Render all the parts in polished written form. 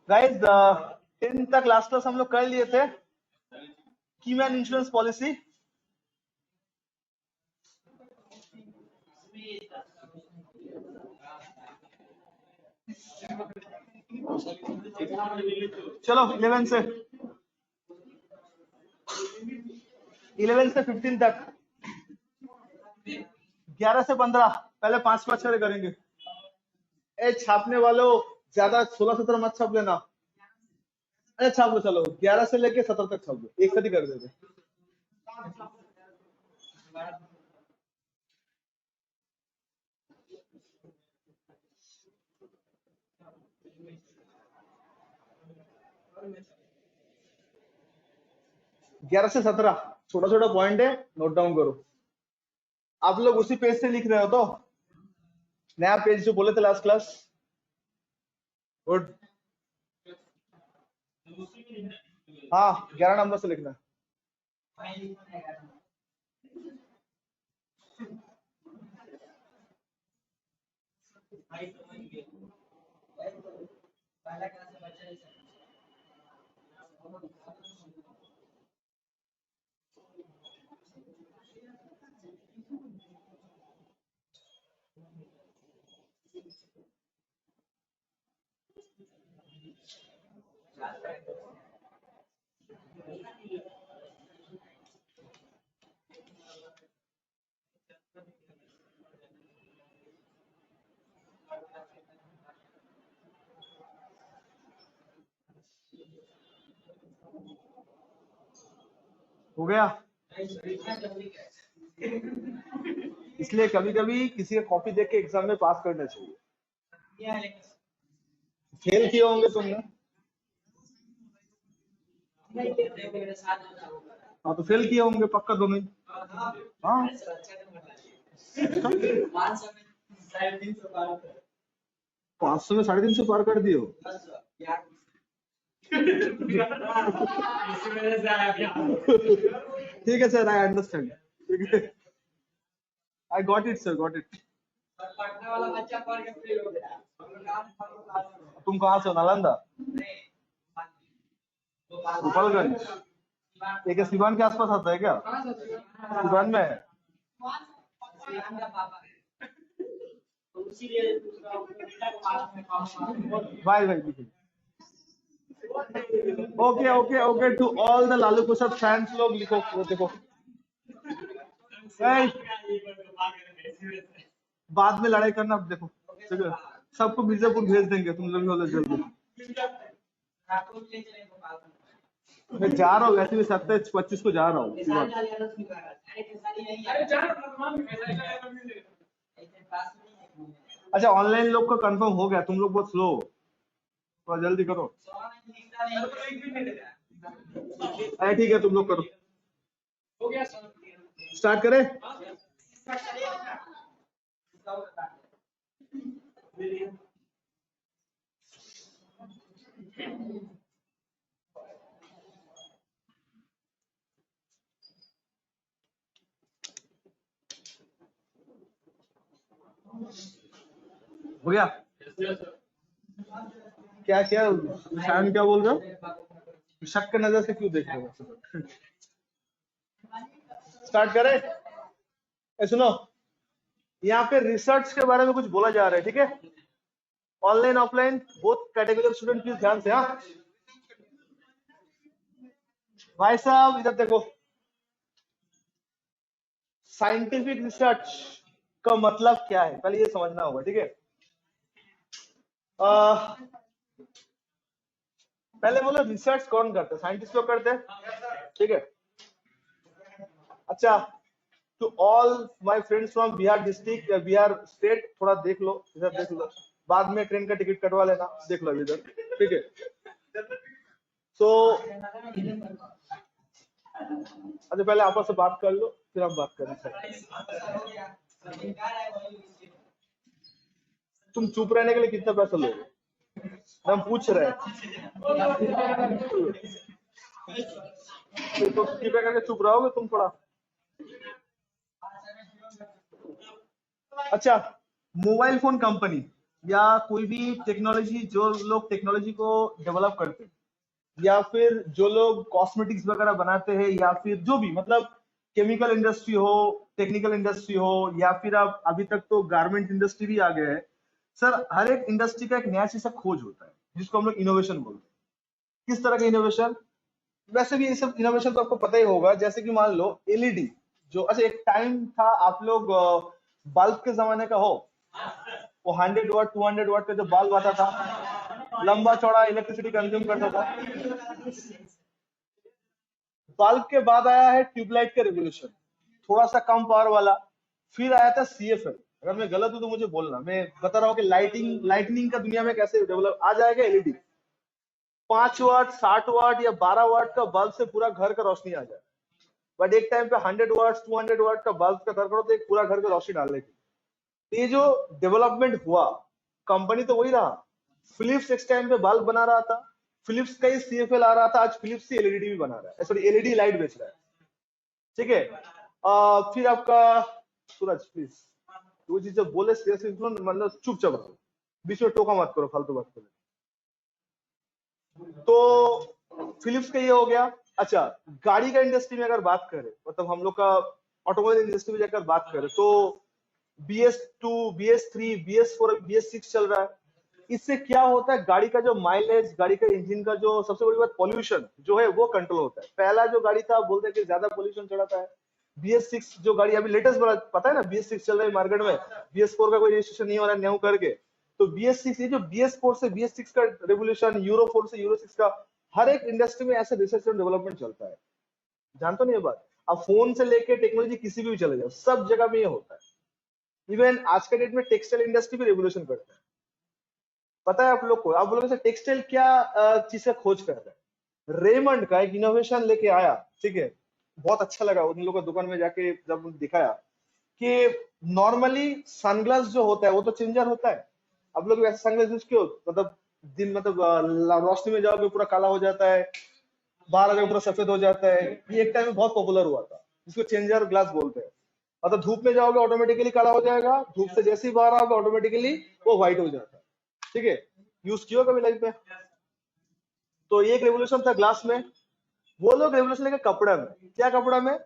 Guys 10 तक last class हम लोग कर लिए थे कीमैन इंश्योरेंस पॉलिसी। चलो 11 से 15 तक, 11 से 15 पहले 5 खड़े करेंगे। ए छापने वालों ज्यादा 16-17 मत छाप लेना। अरे छाप लो, चलो 11 से लेके 17 तक छाप लो, एक साथ ही कर देते। ग्यारह से 17 छोटा छोटा पॉइंट है, नोट डाउन करो। आप लोग उसी पेज से लिख रहे हो तो नया पेज जो बोले थे लास्ट क्लास? गुड। हाँ 11 नंबर से लिखना। हो गया? इसलिए कभी कभी किसी का कॉपी देख के एग्जाम में पास करना चाहिए। फेल किए होंगे तुमने? हाँ तो फेल किए होंगे पक्का दोनों ही। हाँ 500 में 350 पार कर दियो। ठीक है sir, I understand. I got it sir, got it. तुम कहाँ से हो? नालंदा? गोपालगंज? एक सिवान के आसपास आता है क्या? सिवान में है? भाई okay okay okay, to all the Lalu Prasad fans लोग लिखो, वो देखो बाद में लड़ाई करना। देखो सबको मिर्जापुर भेज देंगे, तुम लोग हो जल्दी। मैं जा रहा हूँ, वैसे भी 27-25 को जा रहा हूँ। अच्छा ऑनलाइन लोग का कंफर्म हो गया, तुम लोग बहुत स्लो हो, थोड़ा जल्दी करो। अरे ठीक है तुम लोग करो। स्टार्ट करें? हो गया? क्या क्या शायद क्या बोल रहे हो? शक के नजर से क्यों देख रहे हो? स्टार्ट करें? सुनो, यहाँ पे रिसर्च के बारे में कुछ बोला जा रहा है, ठीक है? Online offline both category student please ध्यान से। हाँ भाई साहब इधर देखो, साइंटिफिक रिसर्च का मतलब क्या है पहले ये समझना होगा, ठीक है? पहले बोलो रिसर्च कौन करते हैं? साइंटिस्ट लोग करते हैं, ठीक है? अच्छा, to all my friends from Bihar district या बिहार स्टेट, थोड़ा देख लो इधर, देख लो, बाद में ट्रेन का टिकट कटवा लेना, देख लो इधर, ठीक है? तो अच्छा पहले आपस से बात कर लो, फिर हम बात करें। तुम चुप रहने के लिए कितना पैसा लोगे? हम पूछ रहे हैं। तो कृपया करके चुप रहोगे तुम थोड़ा। अच्छा, मोबाइल फोन कंपनी, या कोई भी टेक्नोलॉजी, जो लोग टेक्नोलॉजी को डेवलप करते हैं, या फिर जो लोग कॉस्मेटिक्स वगैरह बनाते हैं, या फिर जो भी मतलब केमिकल इंडस्ट्री हो, टेक्निकल इंडस्ट्री हो, या फिर अब अभी तक तो गारमेंट इंडस्ट्री भी आ गया है। सर हर एक इंडस्ट्री का एक नया चीज का खोज होता है जिसको हम लोग इनोवेशन बोलते हैं। किस तरह का इनोवेशन? वैसे भी ये सब इनोवेशन तो आपको पता ही होगा, जैसे कि मान लो एलईडी। जो अच्छा एक टाइम था, आप लोग बल्ब के जमाने का हो, वो 100 वाट 200 वाट का जो बल्ब आता था, लंबा चौड़ा इलेक्ट्रिसिटी कंज्यूम करता था। बल्ब के बाद आया है ट्यूबलाइट का रेवोल्यूशन, थोड़ा सा कम पावर वाला। फिर आया था सीएफएल। अगर मैं गलत हूं तो मुझे बोलना, मैं बता रहा हूँ कि लाइटनिंग का दुनिया में कैसे डेवलप। आ जाएगा एलईडी, 5 वाट 60 वाट या 12 वाट का बल्ब से पूरा घर का रोशनी आ जाए। बट एक टाइम पे 100 वाट 200 वाट का बल्ब का दरकार तो एक पूरा घर का रोशनी डालने की। ये जो डेवलपमेंट हुआ, कंपनी तो वही रहा। फिलिप्स एक टाइम पे बल्ब बना रहा था, फिलिप्स का ही सीएफएल आ रहा था, आज फिलिप्स ही एलईडी भी बना रहा है, सॉरी एलईडी लाइट बेच रहा है। ठीक है। फिर आपका सूरज प्लीज, वो चीज जब बोले सीरियसली मतलब चुपचाप रहो, बीच में टोका मत करो, फालतू बात करो। तो फिलिप्स का ये हो गया। अच्छा, गाड़ी का इंडस्ट्री में अगर बात करें, मतलब हम लोग का ऑटोमोबाइल इंडस्ट्री में जाकर बात करें, तो BS2 BS3 BS4 BS6 चल रहा है। इससे क्या होता है, गाड़ी का जो माइलेज, गाड़ी का इंजन का जो सबसे बड़ी बात पॉल्यूशन जो है वो कंट्रोल होता है। पहला जो गाड़ी था बोलते हैं कि ज्यादा पॉल्यूशन चढ़ाता है। BS6 जो गाड़ी अभी लेटेस्ट पता है ना, BS6 चल रहा है मार्केट में, BS4 का कोई रजिस्ट्रेशन नहीं हो रहा है न्यू करके। तो BS6, ये जो BS4 से BS6 का रेवोल्यूशन, यूरो 4 से यूरो 6 का, हर एक इंडस्ट्री में ऐसे रिसर्च एंड डेवलपमेंट चलता है। जानते नहीं ये बात? अब फोन से लेके टेक्नोलॉजी किसी भी चले जाओ, सब जगह में ये होता है। इवन आज के डेट में टेक्सटाइल इंडस्ट्री भी रेवोल्यूशन करता है। पता है आप लोग को? आप लोगों से टेक्सटाइल क्या चीज का खोज कर रहा है? रेमंड का एक इनोवेशन लेके आया। ठीक है, बहुत अच्छा लगा उन लोगों को दुकान में जाके जब उन्हें दिखाया कि नॉर्मली सनग्लास जो होता है वो तो चेंजर होता है। आप लोग वैसे सनग्लास यूज क्यों, मतलब दिन मतलब रोशनी में जाओगे पूरा काला हो जाता है, बाहर आगे पूरा सफेद हो जाता है। ये एक टाइम में बहुत पॉपुलर हुआ था, जिसको चेंजर ग्लास बोलते हैं। मतलब धूप में जाओगे ऑटोमेटिकली काला हो जाएगा, धूप से जैसे ही बाहर आओगे ऑटोमेटिकली वो व्हाइट हो जाता है। ठीक है, यूज किया कभी लाइफ में? तो ये एक रेवोल्यूशन था ग्लास में। वो लोग रेवोल्यूशन लेके कपड़ा में। क्या कपड़ा में?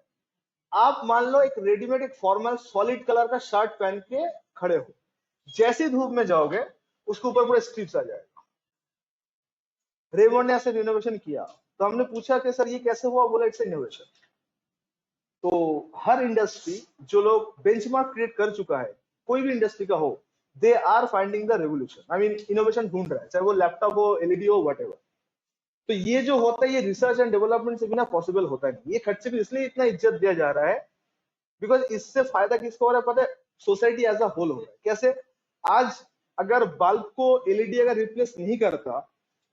आप मान लो एक रेडीमेड एक फॉर्मल सॉलिड कलर का शर्ट पहन के खड़े हो, जैसे धूप में जाओगे उसके ऊपर पूरे स्ट्रिप्स आ जाएगा। रेमंड ने ऐसे इनोवेशन किया। तो हमने पूछा कि सर ये कैसे हुआ? बोला इट्स इनोवेशन। तो हर इंडस्ट्री जो लोग बेंचमार्क क्रिएट कर चुका है, कोई भी इंडस्ट्री का हो, they are finding the revolution, I mean innovation ढूंढ रहा है, चाहे वो लैपटॉप हो, एलईडी हो, वट। तो ये जो होता है, ये रिसर्च एंड डेवलपमेंट से बिना पॉसिबल होता नहीं। ये खर्चे को इसलिए इतना इज्जत दिया जा रहा है बिकॉज इससे फायदा किसको हो रहा है पता है? सोसाइटी एज अ होल हो रहा है। कैसे? आज अगर बल्ब को एलईडी अगर रिप्लेस नहीं करता,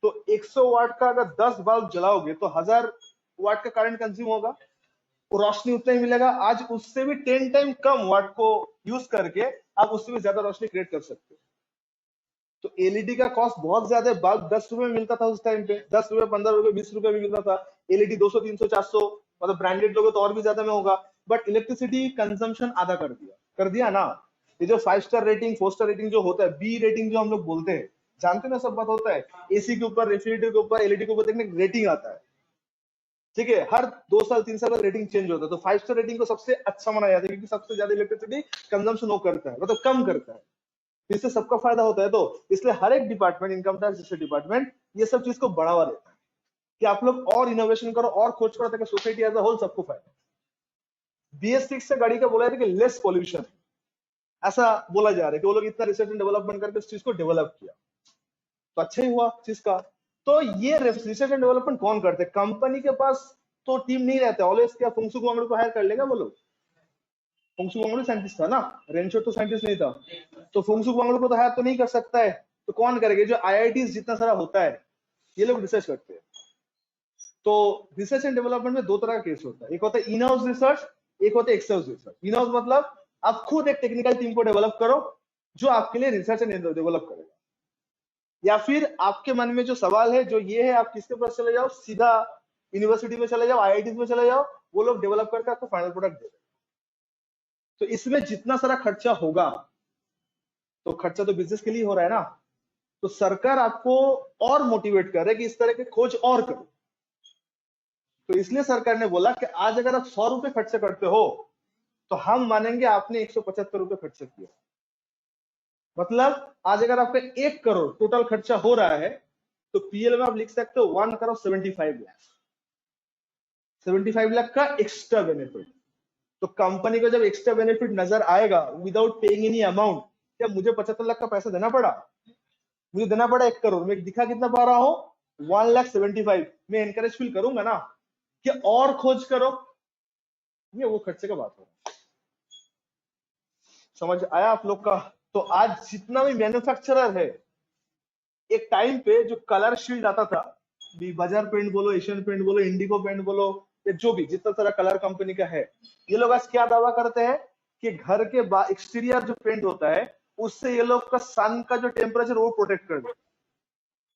तो 100 वाट का अगर 10 बल्ब जलाओगे तो 1000 वाट का करंट कंज्यूम होगा, रोशनी उतना ही मिलेगा। आज उससे भी 10 टाइम कम वाट को यूज करके आप उससे भी ज्यादा रोशनी क्रिएट कर सकते हो। तो एलईडी का कॉस्ट बहुत ज्यादा है। बल्ब 10 रुपए में मिलता था उस टाइम पे, 10 रुपए 15 रुपए 20 रुपए में मिलता था। एलईडी 200 300 400, मतलब ब्रांडेड लोगे तो और भी ज्यादा में होगा। बट इलेक्ट्रिसिटी कंजम्पशन आधा कर दिया ना। ये जो 5 स्टार रेटिंग 4 स्टार रेटिंग जो होता है, बी रेटिंग जो हम लोग बोलते हैं, जानते ना सब बात होता है। एसी के ऊपर, रेफ्रिजरेटर के ऊपर, एलईडी के ऊपर देखने रेटिंग आता है। ठीक है, हर 2 साल 3 साल बाद रेटिंग चेंज होता है। तो 5 स्टार रेटिंग को सबसे अच्छा माना जाता है क्योंकि सबसे ज्यादा इलेक्ट्रिसिटी कंजम्पशन वो करता है, मतलब कम करता है। इससे सबका फायदा होता है। तो इसलिए हर एक डिपार्टमेंट, इनकम टैक्स डिपार्टमेंट, ये सब चीज को बढ़ावा देता है कि आप लोग और इनोवेशन करो और खोज करो ताकि सोसाइटी एज अ होल सबको फायदा। BS6 से गाड़ी का बोला जाता है कि लेस पॉल्यूशन, ऐसा बोला जा रहा है कि वो लोग इतना रिसर्च एंड डेवलपमेंट करके इस चीज को डेवलप किया। तो अच्छा ही हुआ चीज का। तो ये रिसर्च एंड डेवलपमेंट कौन करते हैं? कंपनी के पास तो टीम नहीं रहता ऑलवेज। क्या फुंगसुक वांगडू को हायर कर लेगा वो लोग? फुंगसुक वांगडू साइंटिस्ट था ना, रेंचो तो साइंटिस्ट नहीं था। तो फुंगसुक वांगडू को तो हायर तो नहीं कर सकता है, तो कौन करेगा? जो IIT जितना सारा होता है, ये लोग रिसर्च करते हैं। तो रिसर्च एंड डेवलपमेंट में दो तरह का केस होता है, एक होता है इन हाउस रिसर्च, एक होता है एक्सहाउस रिसर्च। इन हाउस मतलब आप खुद एक टेक्निकल टीम को डेवलप करो जो आपके लिए रिसर्च एंड डेवलप करेगा। या फिर आपके मन में जो सवाल है जो ये है, आप किसके पास चले जाओ, सीधा यूनिवर्सिटी में चले जाओ, IIT में चले जाओ, वो लोग डेवलप करके आपको फाइनल प्रोडक्ट दे देंगे। तो इसमें जितना सारा खर्चा होगा, तो खर्चा तो बिजनेस के लिए हो रहा है ना। तो सरकार आपको और मोटिवेट कर रहा है कि इस तरह के खोज और करो। तो इसलिए सरकार ने बोला कि आज अगर आप 100 रुपए खर्च करते हो तो हम मानेंगे आपने 175 रुपए खर्च किया। मतलब आज अगर आपका 1 करोड़ टोटल खर्चा हो रहा है तो पीएल में आप लिख सकते हो 1 करोड़ 75 लाख, 75 लाख का एक्स्ट्रा बेनिफिट। तो कंपनी को जब एक्स्ट्रा बेनिफिट नजर आएगा विदाउट पेइंग एनी अमाउंट, क्या मुझे 75 लाख का पैसा देना पड़ा, मुझे देना पड़ा 1 करोड़, मैं दिखा कितना पा रहा हूँ 1,75,000, मैं एनकरेज फील करूंगा ना कि और खोज करो। ये वो खर्चे का बात हो रहा है। समझ आया आप लोग का। तो आज जितना भी मैन्युफैक्चरर है, एक टाइम पे जो कलर शील्ड आता था, बजाज पेंट बोलो, एशियन पेंट बोलो, इंडिगो पेंट बोलो, या जो भी जितना सारा कलर कंपनी का है, ये लोग आज क्या दावा करते हैं कि घर के एक्सटीरियर जो पेंट होता है उससे ये लोग का सन का जो टेम्परेचर वो प्रोटेक्ट कर दे।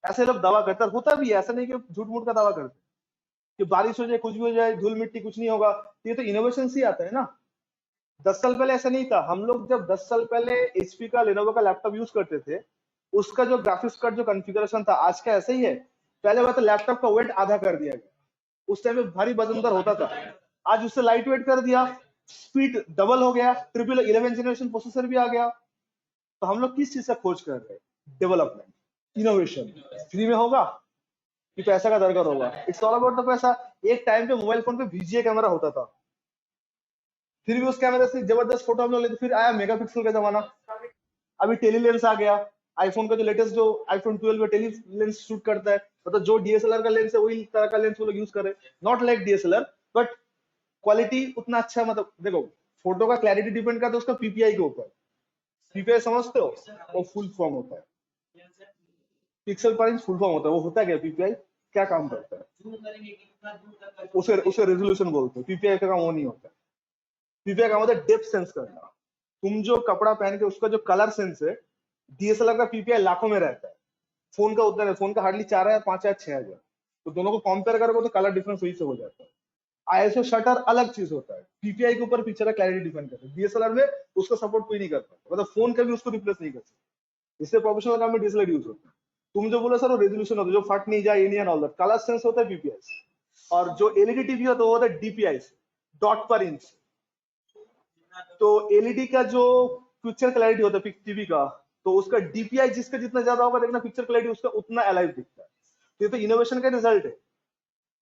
ऐसे लोग दावा करते होता भी है, ऐसा नहीं कि झूठ मूठ का दावा करते कि बारिश हो जाए कुछ भी हो जाए धूल मिट्टी कुछ नहीं होगा। ये तो इनोवेशन से आता है ना। 10 साल पहले ऐसा नहीं था। हम लोग जब 10 साल पहले एचपी का लेनोवो का लैपटॉप यूज करते थे, उसका जो ग्राफिक्स कार्ड जो कॉन्फ़िगरेशन था आज का ऐसा ही है। पहले बात तो लैपटॉप का वेट आधा कर दिया गया, उस टाइम में भारी वजनदार होता था, आज उससे लाइट वेट कर दिया, स्पीड डबल हो गया, 11 जनरेशन प्रोसेसर भी आ गया। तो हम लोग किस चीज का खोज कर रहे हैं, डेवलपमेंट, इनोवेशन। फ्री में होगा कि पैसा का दरकार होगा, इट्स ऑल अबाउट द पैसा। एक टाइम पे मोबाइल फोन पे वीजीए कैमरा होता था, फिर भी उस कैमरे से जबरदस्त फोटो हम लोग लेते, फिर आया मेगापिक्सल का जमाना, अभी टेली लेंस आ गया। आईफोन का जो लेटेस्ट जो आईफोन 12 में टेली लेंस शूट करता है, मतलब जो डीएसएलआर का लेंस है वही तरह का लेंस वो लोग यूज कर रहे हैं, not like DSLR but quality उतना अच्छा। मतलब देखो फोटो का क्लैरिटी डिपेंड करता है उसका पीपीआई के ऊपर। पीपीआई समझते हो, वो फुल फॉर्म होता है, पिक्सल पर इंच फुल फॉर्म होता है। वो होता है क्या पीपीआई, क्या काम करता है, उसे रेजोल्यूशन बोलते हैं। पीपीआई का काम वो नहीं होता है। पीपीआई का मतलब डेप्थ सेंस करना। तुम जो कपड़ा पहन के उसका जो कलर सेंस है, डीएसएलआर का पीपीआई लाखों में रहता है, फोन का उतना नहीं, फोन का हार्डली 4,000 5,000 6,000। तो दोनों को कंपेयर करोगे तो कलर डिफरेंस वही से हो जाता है। आईएसओ शटर अलग चीज होता है, पीपीआई के ऊपर पिक्चर का क्लैरिटी डिपेंड करता है। डीएसएलआर में उसका सपोर्ट कोई नहीं करता, मतलब फोन का भी उसको रिप्लेस नहीं कर सकता। इससे प्रोफेशनल काम में डीएसएलआर यूज होता है। तुम जो बोलो सर वो रेजोल्यूशन होता है, जो फट नहीं जाए, ये नहीं ऑल दैट, कलर सेंस होता है पीपीआई। और जो एलईडी टीवी होता है वो होता है डीपीआई, डॉट पर इंच। तो एलईडी का जो पिक्चर क्लैरिटी होता है टीवी का, तो उसका डीपीआई जिसका जितना ज्यादा होगा देखना पिक्चर क्लैरिटी उसका उतना अलाइव दिखता है। तो ये तो इनोवेशन का रिजल्ट है।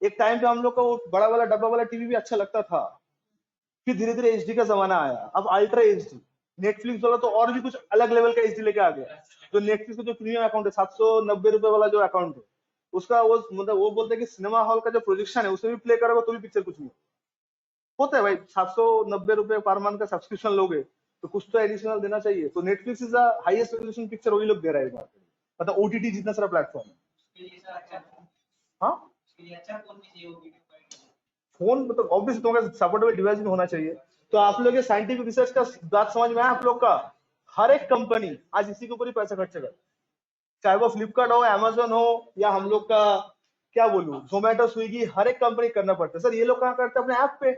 एक टाइम पे हम लोग को वो बड़ा वाला डब्बा वाला टीवी भी अच्छा लगता था, फिर धीरे धीरे एचडी का जमाना आया, अब अल्ट्रा एचडी। नेटफ्लिक्स वाला तो और भी कुछ अलग लेवल का एचडी लेके आ गया। जो नेटफ्लिक्स का जो प्रीमियम अकाउंट है 790 रुपए वाला जो अकाउंट है, उसका वो मतलब वो बोलते हैं कि सिनेमा हॉल का जो प्रोजेक्शन है उसमें भी प्ले करोगे तो भी पिक्चर कुछ नहीं होता है भाई। 790 रुपए पर मंथ का सब्सक्रिप्शन लोगे तो कुछ तो एडिशनल देना चाहिए। तो Netflix is the highest resolution picture वही लोग दे रहा है मार्केट में, मतलब ओटीटी जितना सारा प्लेटफॉर्म है। हाँ फोन मतलब ऑब्वियसली तुम्हारा सपोर्टेबल डिवाइस भी होना चाहिए। तो आप लोग ये साइंटिफिक रिसर्च का बात समझ में आया आप लोग का। हर एक कंपनी आज इसी के ऊपर ही पैसा खर्च कर, चाहे वो फ्लिपकार्ट हो, अमेजोन हो, या हम लोग का क्या बोलूं जोमेटो स्विगी, हर एक कंपनी करना पड़ता है। सर ये लोग कहाँ करते हैं, अपने ऐप पे।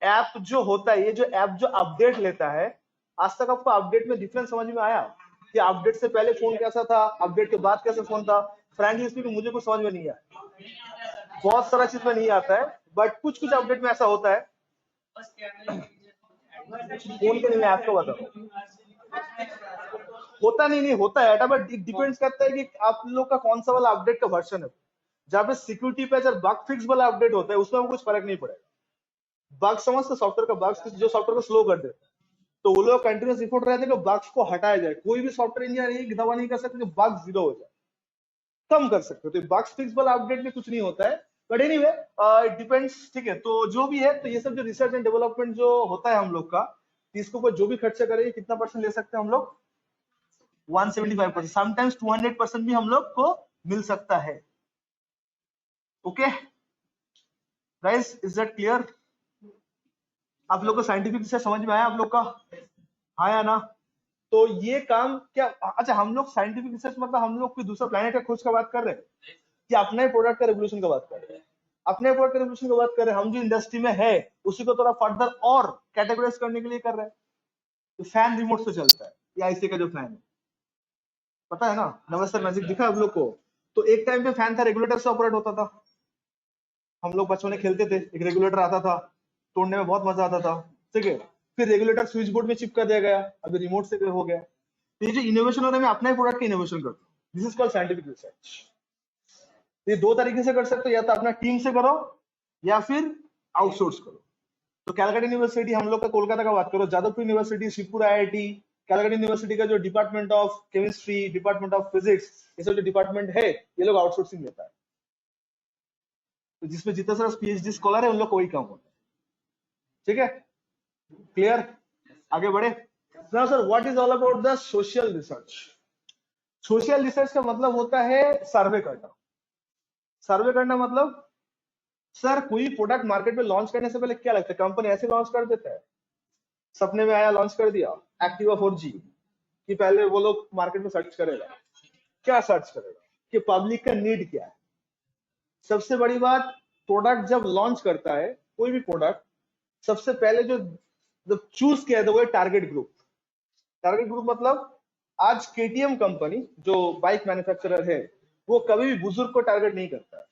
ऐप जो होता है, ये जो ऐप जो अपडेट लेता है, आज तक आपको अपडेट में डिफरेंस समझ में आया कि अपडेट से पहले फोन कैसा था, अपडेट के बाद कैसा फोन था? फ्रैंकली स्पीकिंग मुझे कुछ समझ में नहीं आया, बहुत सारा चीज में नहीं आता है, बट कुछ कुछ अपडेट में ऐसा होता है। फोन के लिए मैं आपको बता रहा हूँ, होता नहीं होता है, बट डिपेंड्स करता है कि आप लोग का कौन सा वाला अपडेट का वर्जन है। जहाँ पे सिक्योरिटी पे जब बग फिक्स वाला अपडेट होता है उसमें कुछ फर्क नहीं पड़ेगा। बग समझते, सॉफ्टवेयर का बग जो सॉफ्टवेयर को स्लो कर देता है, तो वो लोग कंटिन्यूस एफर्ट रहते हैं कि बग्स को हटाया जाए। कोई भी सॉफ्टवेयर इंजीनियर एक दवा नहीं कर सकते जो बग जीरो हो जाए, कम कर सकते हो। तो बग फिक्स वाला अपडेट में कुछ नहीं होता है, बट एनीवे इट डिपेंड्स। ठीक है, तो जो भी है, तो ये सब जो रिसर्च एंड डेवलपमेंट जो होता है हम लोग का, इसके ऊपर जो भी खर्चा करेंगे कितना परसेंट ले सकते हैं हम लोग, 175%, समटाइम्स 200% भी हम लोग को मिल सकता है। Okay guys, is that clear? आप लोग को साइंटिफिक रिसर्च समझ में आया आप लोग का? हाँ या ना? तो ये काम क्या, अच्छा हम लोग साइंटिफिक रिसर्च मतलब हम लोग कोई दूसरा प्लेनेट का खोज का बात कर रहे हैं कि अपने प्रोडक्ट का रेवोल्यूशन का बात कर रहे हैं? अपने प्रोडक्ट का रेवोल्यूशन की बात कर रहे हैं। हम जो इंडस्ट्री में है उसी को थोड़ा फर्दर और कैटेगराइज करने के लिए कर रहे हैं। तो फैन रिमोट से चलता है, ये आईसी का जो फैन है, पता है ना, नमस्ते मैजिक दिखा आप लोग को। तो एक टाइम पे फैन था, रेगुलेटर से ऑपरेट होता था, हम लोग बचपन में खेलते थे, एक रेगुलेटर आता था, तोड़ने में बहुत मजा आता था, ठीक है। फिर रेगुलेटर स्विच बोर्ड में चिपका दिया गया, अभी रिमोट से हो गया। तो ये जो इनोवेशन हो रहा है, मैं अपने प्रोडक्ट की इनोवेशन करता हूँ, this is called scientific research. ये दो तरीके से कर सकते हो, या तो अपना टीम से करो या फिर आउटसोर्स करो। तो कैलकाटा यूनिवर्सिटी, हम लोग का कोलकाता का बात करो, Jadavpur university, Shivpur IIT, Calcutta university का जो department of chemistry, department of physics, ये सब जो डिपार्टमेंट है, ये लोग आउटसोर्सिंग लेता है। तो जिसमें जितना सारा पीएचडी स्कॉलर है, उन लोग को वही काम होता है, ठीक है, क्लियर। आगे बढ़े। Now sir, what is all about the social research. Social research का मतलब होता है सर्वे करना। सर्वे करना मतलब, सर कोई प्रोडक्ट मार्केट में लॉन्च करने से पहले क्या लगता है, कंपनी ऐसे लॉन्च कर देता है, सपने में आया लॉन्च कर दिया एक्टिवा 4G, कि पहले वो लोग मार्केट में सर्च करेगा, क्या सर्च करेगा कि पब्लिक का नीड क्या है। सबसे बड़ी बात, प्रोडक्ट जब लॉन्च करता है कोई भी प्रोडक्ट, सबसे पहले जो जब चूज किया है वो है टारगेट ग्रुप। टारगेट ग्रुप मतलब, आज केटीएम कंपनी जो बाइक मैन्युफैक्चरर है, वो कभी भी बुजुर्ग को टारगेट नहीं करता है।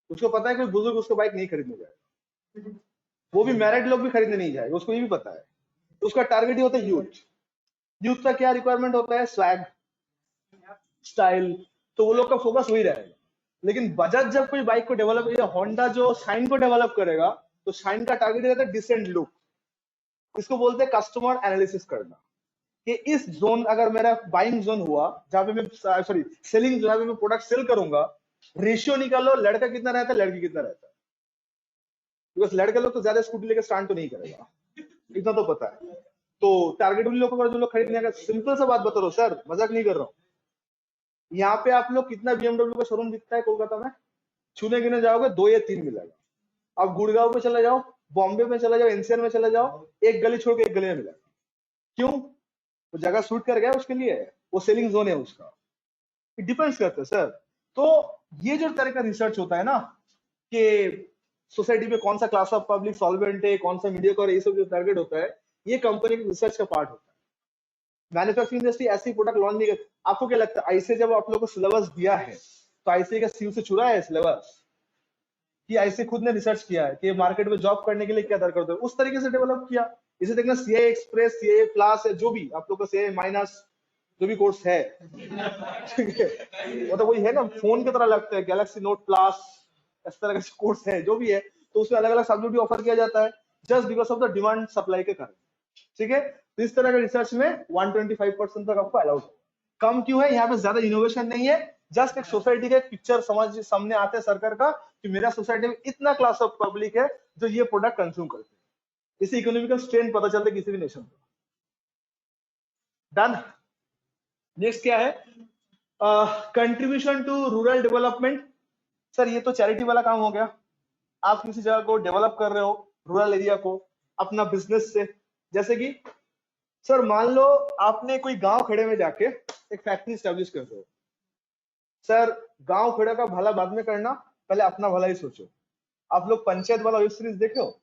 उसको पता है कि बुजुर्ग उसको बाइक नहीं खरीदने जाएगा, वो भी मैरिड लोग भी खरीदने नहीं जाएगा, उसको ये भी पता है। उसका टारगेट ही होता है यूथ। यूथ का क्या रिक्वायरमेंट होता है, स्वैग, स्टाइल, तो वो लोग का फोकस वही रहेगा। लेकिन बजाज जब कोई बाइक को डेवलप, या होंडा जो शाइन को डेवलप करेगा, तो शाइन का टारगेट रहता है डिसेंट लुक। इसको बोलते हैं कस्टमर एनालिसिस करना, कि इस जोन, अगर मेरा बाइंग जोन हुआ जहां पे मैं, सॉरी सेलिंग, जहां पे मैं प्रोडक्ट सेल करूंगा, रेशियो निकालो, लड़का कितना रहता है, लड़की कितना रहता है। बिकॉज लड़के लोग तो ज्यादा स्कूटी लेकर स्टार्ट तो नहीं करेगा, इतना तो पता है। तो टारगेट उन लोगों को जो लोग खरीदने का, सिंपल सा बात बता रहा हूँ सर, मजाक नहीं कर रहा हूँ। यहाँ पे आप लोग कितना बीएमडब्ल्यू का शोरूम दिखता है कोलकाता में, छूने गिने जाओगे 2 या 3 मिलेगा। आप गुड़गांव में चले जाओ, बॉम्बे में चले जाओ, एनसीआर में चले जाओ, एक गली छोड़ के एक गली में मिलेगा। क्यों? वो जगह सूट कर गया उसके लिए, वो सेलिंग जोन है उसका, इट डिपेंड्स करता है सर। तो ये जो तरह का रिसर्च होता है ना, कि सोसाइटी में कौन सा क्लास ऑफ पब्लिक सॉल्वेंट है, कौन सा मीडिया और ये सब जो टारगेट होता है, ये कंपनी के रिसर्च का पार्ट होता है। मैन्युफैक्चरिंग इंडस्ट्री ऐसी प्रोडक्ट लॉन्च नहीं करती। आपको क्या लगता है, आईसीए जब आप लोग को सिलेबस दिया है, तो आईसीए का सीयू से चुरा है सिलेबस, कि आईसीए खुद ने रिसर्च किया है कि मार्केट में जॉब करने के लिए क्या दरकार होता है, उस तरीके से डेवलप किया। इसे देखना, सीए एक्सप्रेस, सीए प्लस है, जो भी आप लोग का सीए माइनस जो भी कोर्स है, ठीक है, वो तो वही है ना, फोन की तरह लगता है, गैलेक्सी नोट प्लस, इस तरह का कोर्स है, जो भी है, तो उसमें अलग अलग सब्जेक्ट भी ऑफर किया जाता है, just because of the demand supply के कारण, ठीक है। तो इस तरह का रिसर्च में 125% तक आपको अलाउड है। कम क्यों है, यहाँ पे ज्यादा इनोवेशन नहीं है, जस्ट एक सोसाइटी का पिक्चर समझ सामने आते हैं सरकार का, कि मेरा सोसाइटी में इतना क्लास ऑफ पब्लिक है जो ये प्रोडक्ट कंज्यूम करते हैं। इसे इकोनॉमिकल स्ट्रेंथ पता चलता है किसी भी नेशन को। डन। नेक्स्ट क्या है, contribution to rural development. Sir ये तो चैरिटी वाला काम हो गया, आप किसी जगह को डेवलप कर रहे हो, रूरल एरिया को, अपना बिजनेस से। जैसे कि सर मान लो आपने कोई गांव खेड़े में जाके एक फैक्ट्री स्टैब्लिश कर रहे हो। सर गांव खेड़े का भला बाद में करना, पहले अपना भला ही सोचो। आप लोग पंचायत वाला वेब सीरीज देखे हो,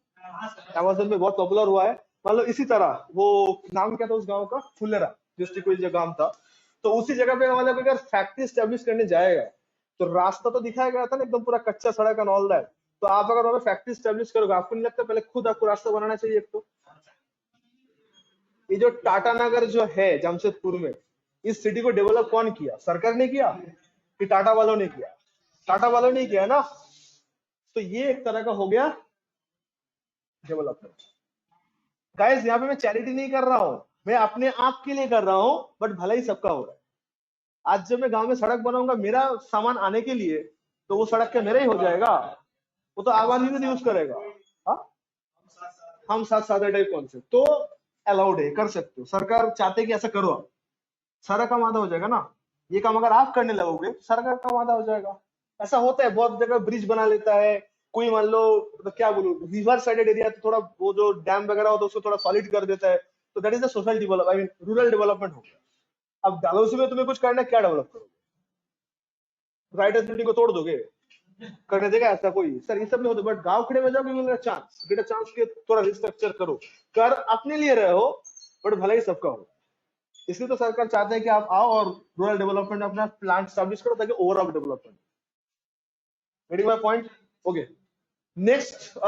अमेज़न में बहुत पॉपुलर हुआ है। मान लो इसी तरह, वो नाम क्या था उस गांव का, फुलेरा डिस्ट्रिक्ट कोई गांव था, तो उसी जगह पे मतलब अगर फैक्ट्री स्टैब्लिश करने जाएगा, तो रास्ता तो दिखाया गया था ना एकदम पूरा कच्चा सड़क एंड ऑल दैट। तो आप अगर वहां पे फैक्ट्री स्टैब्लिश करोगे, आपको नहीं लगता पहले खुद आपको रास्ता बनाना चाहिए एक तो। ये जो टाटा नगर जो है जमशेदपुर में, इस सिटी को डेवलप कौन किया, सरकार ने किया कि टाटा वालों ने किया? टाटा वालों ने किया ना। तो ये एक तरह का हो गया डेवलपमेंट। गाइस यहाँ पे मैं चैरिटी नहीं कर रहा हूँ, मैं अपने आप के लिए कर रहा हूँ, बट भला ही सबका हो रहा है। आज जब मैं गांव में सड़क बनाऊंगा मेरा सामान आने के लिए, तो वो सड़क क्या मेरा ही हो जाएगा? वो तो आवाम ही यूज करेगा। हा? हम साथ साथ टाइप कॉन्सेप्ट तो अलाउड है, कर सकते हो, सरकार चाहते हैं कि ऐसा करो आप, सारा काम आधा हो जाएगा ना। ये काम अगर आप करने लगोगे सरकार का काम आधा हो जाएगा। ऐसा होता है बहुत जगह, ब्रिज बना लेता है कोई, मान लो तो क्या बोलूं, रिवर साइडेड एरिया तो थोड़ा वो जो डैम वगैरह होता है उसको थोड़ा सॉलिड कर देता है, तो that is the social develop, I mean rural development हो गया। अब डालहौसी में तुम्हें कुछ करना है, क्या डेवलप करोगे? राइटर्स बिल्डिंग को तोड़ दोगे? करने देगा ऐसा कोई? सर ये सब नहीं होता, बट गांव खड़े में जाओगे, मिलेगा चांस, गेट अ चांस के थोड़ा रिस्ट्रक्चर करो, कर अपने लिए रहे हो, बट भला ही सबका हो। इसलिए तो सरकार चाहते हैं कि आप आओ और रूरल डेवलपमेंट में अपना प्लांट स्टैब्लिश करो ताकि overall development. Getting my point? Okay, next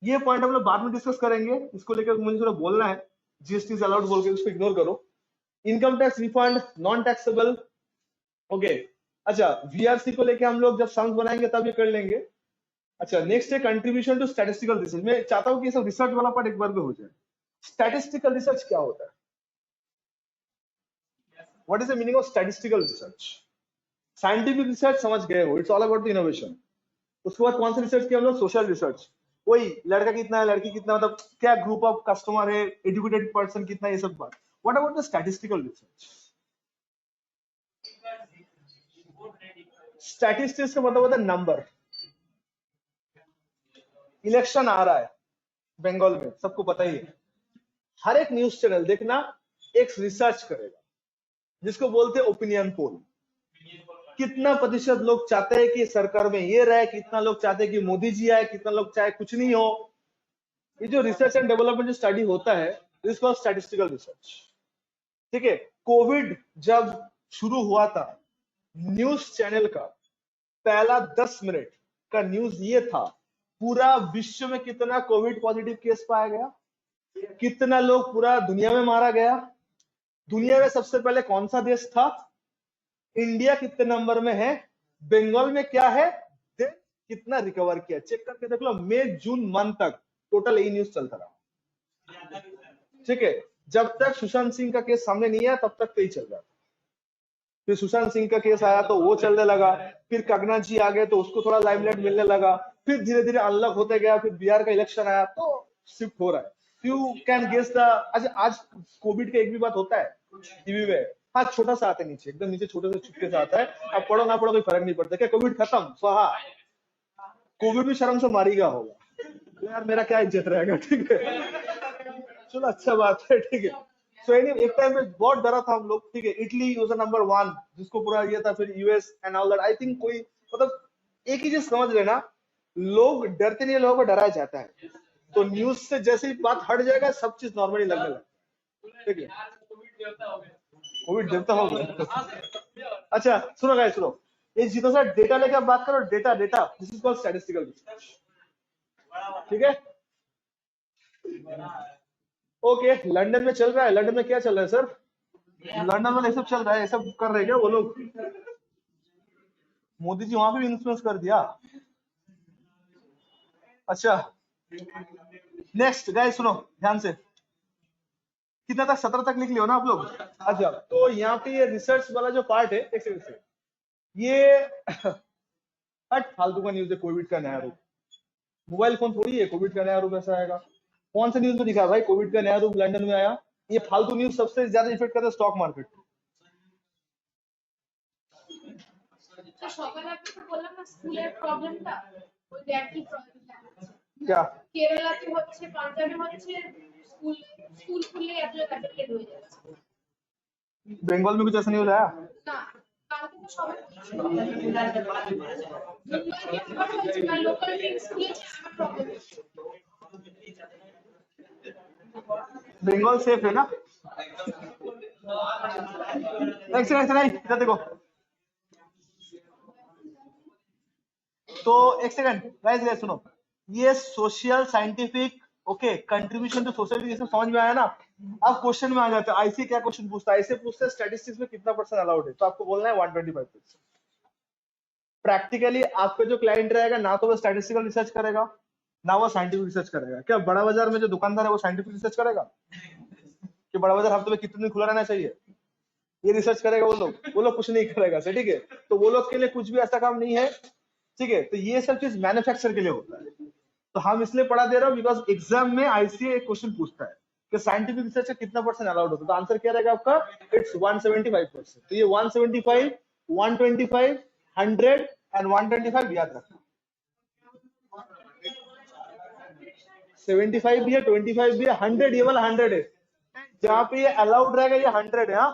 ये पॉइंट हम लोग बाद में डिस्कस करेंगे, इसको लेकर मुझे थोड़ा बोलना है। जीएसटी इज अलाउड बोल के उसको इग्नोर करो। Income tax refund non taxable, okay. अच्छा, वीआरसी को लेके हम लोग जब सम्स बनाएंगे तब ये कर लेंगे। अच्छा, नेक्स्ट है कंट्रीब्यूशन टू स्टैटिस्टिकल रिसर्च। मैं चाहता हूँ कि ये सब रिसर्च वाला पार्ट एक बार में हो जाए। स्टैटिस्टिकल रिसर्च क्या होता है? What is the meaning of statistical research? Scientific research समझ गए हो, it's all about the innovation. उसके बाद कौन सा रिसर्च किया हम लोग? Social research. वही लड़का कितना है, लड़की कितना, मतलब क्या ग्रुप ऑफ कस्टमर है, एजुकेटेड पर्सन कितना, ये सब बात। What about the statistical research? Statistics का मतलब होता है नंबर। इलेक्शन आ रहा है बंगाल में, सबको पता ही है। हर एक न्यूज चैनल देखना एक रिसर्च करेगा जिसको बोलते हैं ओपिनियन पोल। कितना प्रतिशत लोग चाहते हैं कि सरकार में ये रहे, कितना लोग चाहते हैं कि मोदी जी आए, कितना लोग चाहे कुछ नहीं हो। ये जो रिसर्च एंड डेवलपमेंट जो स्टडी होता है, इसको स्टैटिस्टिकल रिसर्च। ठीक है, कोविड जब शुरू हुआ था, न्यूज चैनल का पहला 10 मिनट का न्यूज ये था, पूरा विश्व में कितना कोविड पॉजिटिव केस पाया गया, कितना लोग पूरा दुनिया में मारा गया, दुनिया में सबसे पहले कौन सा देश था, इंडिया कितने नंबर में है, बंगाल में क्या है, कितना रिकवर किया, चेक करके देख लो। मई जून मंथ तक टोटल यही न्यूज चलता रहा। ठीक है, जब तक सुशांत सिंह का केस सामने नहीं आया तब तक तो ही चल रहा था। फिर सुशांत सिंह का केस आया तो वो चलने लगा, फिर कंगना जी आ गए तो उसको थोड़ा लाइमलाइट मिलने लगा, फिर धीरे धीरे अनलॉक होते गया, फिर बिहार का इलेक्शन आया तो शिफ्ट हो रहा है। You can guess the. अच्छा, आज कोविड का एक भी बात होता है टीवी में? हाँ, छोटा सा आता है नीचे, एकदम नीचे छोटे से चुपके से आता है, अब पढ़ो ना पढ़ो कोई फर्क नहीं पड़ता। क्या कोविड खत्म स्वाहा? कोविड भी शर्म से मारेगा होगा तो यार मेरा क्या इज्जत रहेगा। ठीक है, चलो अच्छा बात है। ठीक है, सो एक टाइम में बहुत डरा था हम लोग। ठीक है, इटली वाज नंबर 1 जिसको पूरा ये था, फिर US and all that. I think कोई मतलब एक ही चीज समझ लेना, लोग डरते नहीं, लोगों को डराया जाता है। तो न्यूज से जैसे ही बात हट जाएगा सब चीज नॉर्मली लगने लगता है। ठीक है, कोविड देवता हो गया। अच्छा सुनो गाइस, सुनो, ये जितना सा डेटा लेके आप बात करो, data data this is called statistical research. ठीक है, ओके। लंदन में चल रहा है, लंदन में क्या चल रहा है सर? लंदन में ये सब चल रहा है, ये सब कर रहे हैं क्या वो लोग? मोदी जी वहां पे भी इन्फ्लुएंस कर दिया। अच्छा, नेक्स्ट गाइस सुनो ध्यान से, कितना तक? 17 तक लिख लियो ना आप लोग? अच्छा, तो यहाँ पे ये रिसर्च वाला जो पार्ट है, एक सेकंड से, ये हट फालतू का न्यूज है। कोविड का नया रूप, मोबाइल फोन थोड़ी है कोविड का नया रूप ऐसा आएगा। कौन सा न्यूज में दिखा भाई कोविड का नया रूप लंदन में आया? ये फालतू न्यूज सबसे ज्यादा इफेक्ट करता है स्टॉक मार्केट। তো সকালে আপনি তো বললাম না স্কুলের প্রবলেমটা, ওই একই প্রবলেমটা क्या কেরালাতে হচ্ছে, পাঞ্জাবে হচ্ছে, স্কুল স্কুল খুললে এত এফেক্টেড হয়ে যাচ্ছে। बंगाल में कुछ ऐसा न्यूज आया? না, কালকে তো সবাই মুম্বাই লোকাল ট্রেন খুলেছে, আমার প্রবলেম হচ্ছে। बंगाल सेफ है ना? एक सेकंड नहीं, इधर देखो। तो एक सेकंड गाइस, गाइस सुनो, ये social scientific okay contribution to society, ये सब समझ में आया ना? अब क्वेश्चन में आ जाता है, आईसी क्या क्वेश्चन पूछता है? ऐसे पूछते हैं स्टैटिस्टिक्स में कितना परसेंट अलाउड है, तो आपको बोलना है 125%। प्रैक्टिकली आपका जो क्लाइंट रहेगा ना तो वो स्टैटिस्टिकल रिसर्च करेगा ना वो साइंटिफिक रिसर्च करेगा। क्या बड़ा बाजार में जो दुकानदार है वो साइंटिफिक रिसर्च करेगा कि बड़ा बाजार हफ्ते में कितने दिन खुला रहना चाहिए? ये रिसर्च करेगा वो लोग कुछ नहीं करेगा सर। ठीक है, तो वो लोग के लिए कुछ भी ऐसा काम नहीं है। ठीक है, तो ये सब चीज मैन्युफैक्चर के लिए होता है। तो हम इसलिए पढ़ा दे रहा हूँ बिकॉज एग्जाम में आईसीए एक क्वेश्चन पूछता है कि साइंटिफिक रिसर्च का कितना परसेंट अलाउड होता है, तो आंसर क्या रहेगा आपका? इट्स 175%। तो ये 175, 125, 100 एंड 125 याद रखना। 75 भी है, 25 भी है, 100, ये वाला 100 है। जहां पे ये अलाउड रहेगा ये 100 है। हाँ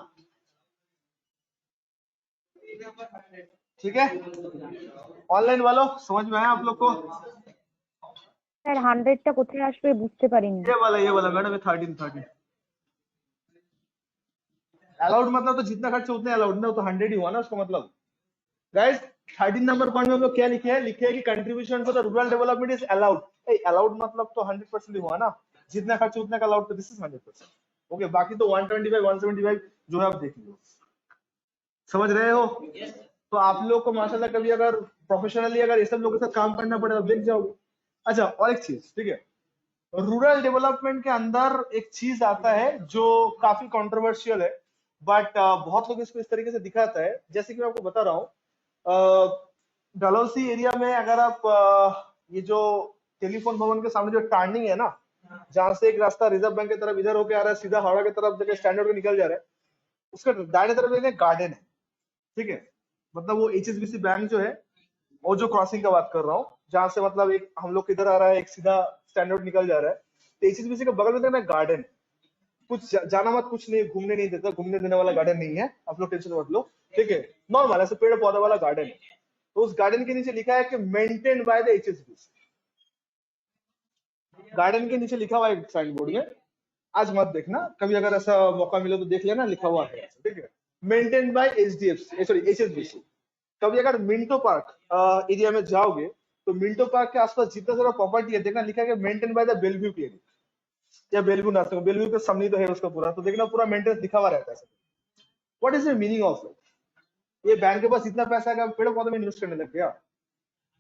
ठीक है, ऑनलाइन वालों समझ में आया आप लोग को? স্যার 100টা কোথায় আসবে বুঝতে পারিনি। ये वाला मैडम 13 13। अलाउड मतलब तो जितना खर्च उतने अलाउड ना, तो 100 ही हुआ ना उसका मतलब। गाइस 13 नंबर पॉइंट में हम लोग क्या लिखे हैं, लिखे हैं कि contribution for the rural development is allowed. Allowed मतलब तो 100% ही हुआ ना, जितना खर्च उतना का अलाउड, तो दिस इज 100%। ओके, बाकी तो 125 175 जो है आप देख लो, समझ रहे हो। तो आप लोग को माशाल्लाह कभी अगर प्रोफेशनली अगर ये सब लोगों के साथ काम करना पड़े तो देख जाओगे। अच्छा, और एक चीज, ठीक है, रूरल डेवलपमेंट के अंदर एक चीज आता है जो काफी कंट्रोवर्शियल है, बट बहुत लोग इसको इस तरीके से दिखाता है। जैसे कि मैं आपको बता रहा हूँ, डलहौसी एरिया में अगर आप ये जो टेलीफोन भवन के सामने जो टर्निंग है ना, जहां से एक रास्ता रिजर्व बैंक की तरफ इधर होके आ रहा है, सीधा हावड़ा की तरफ जगह स्टैंडर्ड में निकल जा रहा है, उसका दाहिने तरफ एक गार्डन है, ठीक है। मतलब वो एचएसबीसी बैंक जो है, वो जो क्रॉसिंग का बात कर रहा हूँ, जहां से मतलब एक हम लोग किधर आ रहा है, एक सीधा स्टैंडर्ड निकल जा रहा है, तो एचएसबीसी के बगल में देखना गार्डन, कुछ जाना मत, कुछ नहीं, घूमने नहीं देता, घूमने देने वाला गार्डन नहीं है, आप लोग टेंशन मत लो, ठीक है। नॉर्मल ऐसे पेड़ पौधा वाला गार्डन है। तो उस गार्डन के नीचे लिखा है कि maintain by the HSBC. Garden के नीचे लिखा हुआ है साइन बोर्ड में, आज मत देखना, कभी अगर ऐसा मौका मिले तो देख लेना, लिखा हुआ है, ठीक है, maintain by HDFC, sorry HSBC. कभी अगर मिंटो पार्क एरिया में जाओगे तो मिंटो पार्क के आसपास जितना सारा प्रॉपर्टी है देखना लिखा है maintain by the Belvieu clinic या बेलव्यू नर्सिंग, बेलव्यू के सामने तो है उसका पूरा, तो देखना पूरा मेंटेनेंस लिखा हुआ रहता है। What is the meaning of it? ये बैंक के पास इतना पैसा है, पेड़ पौधे में इन्वेस्ट करने लग गया।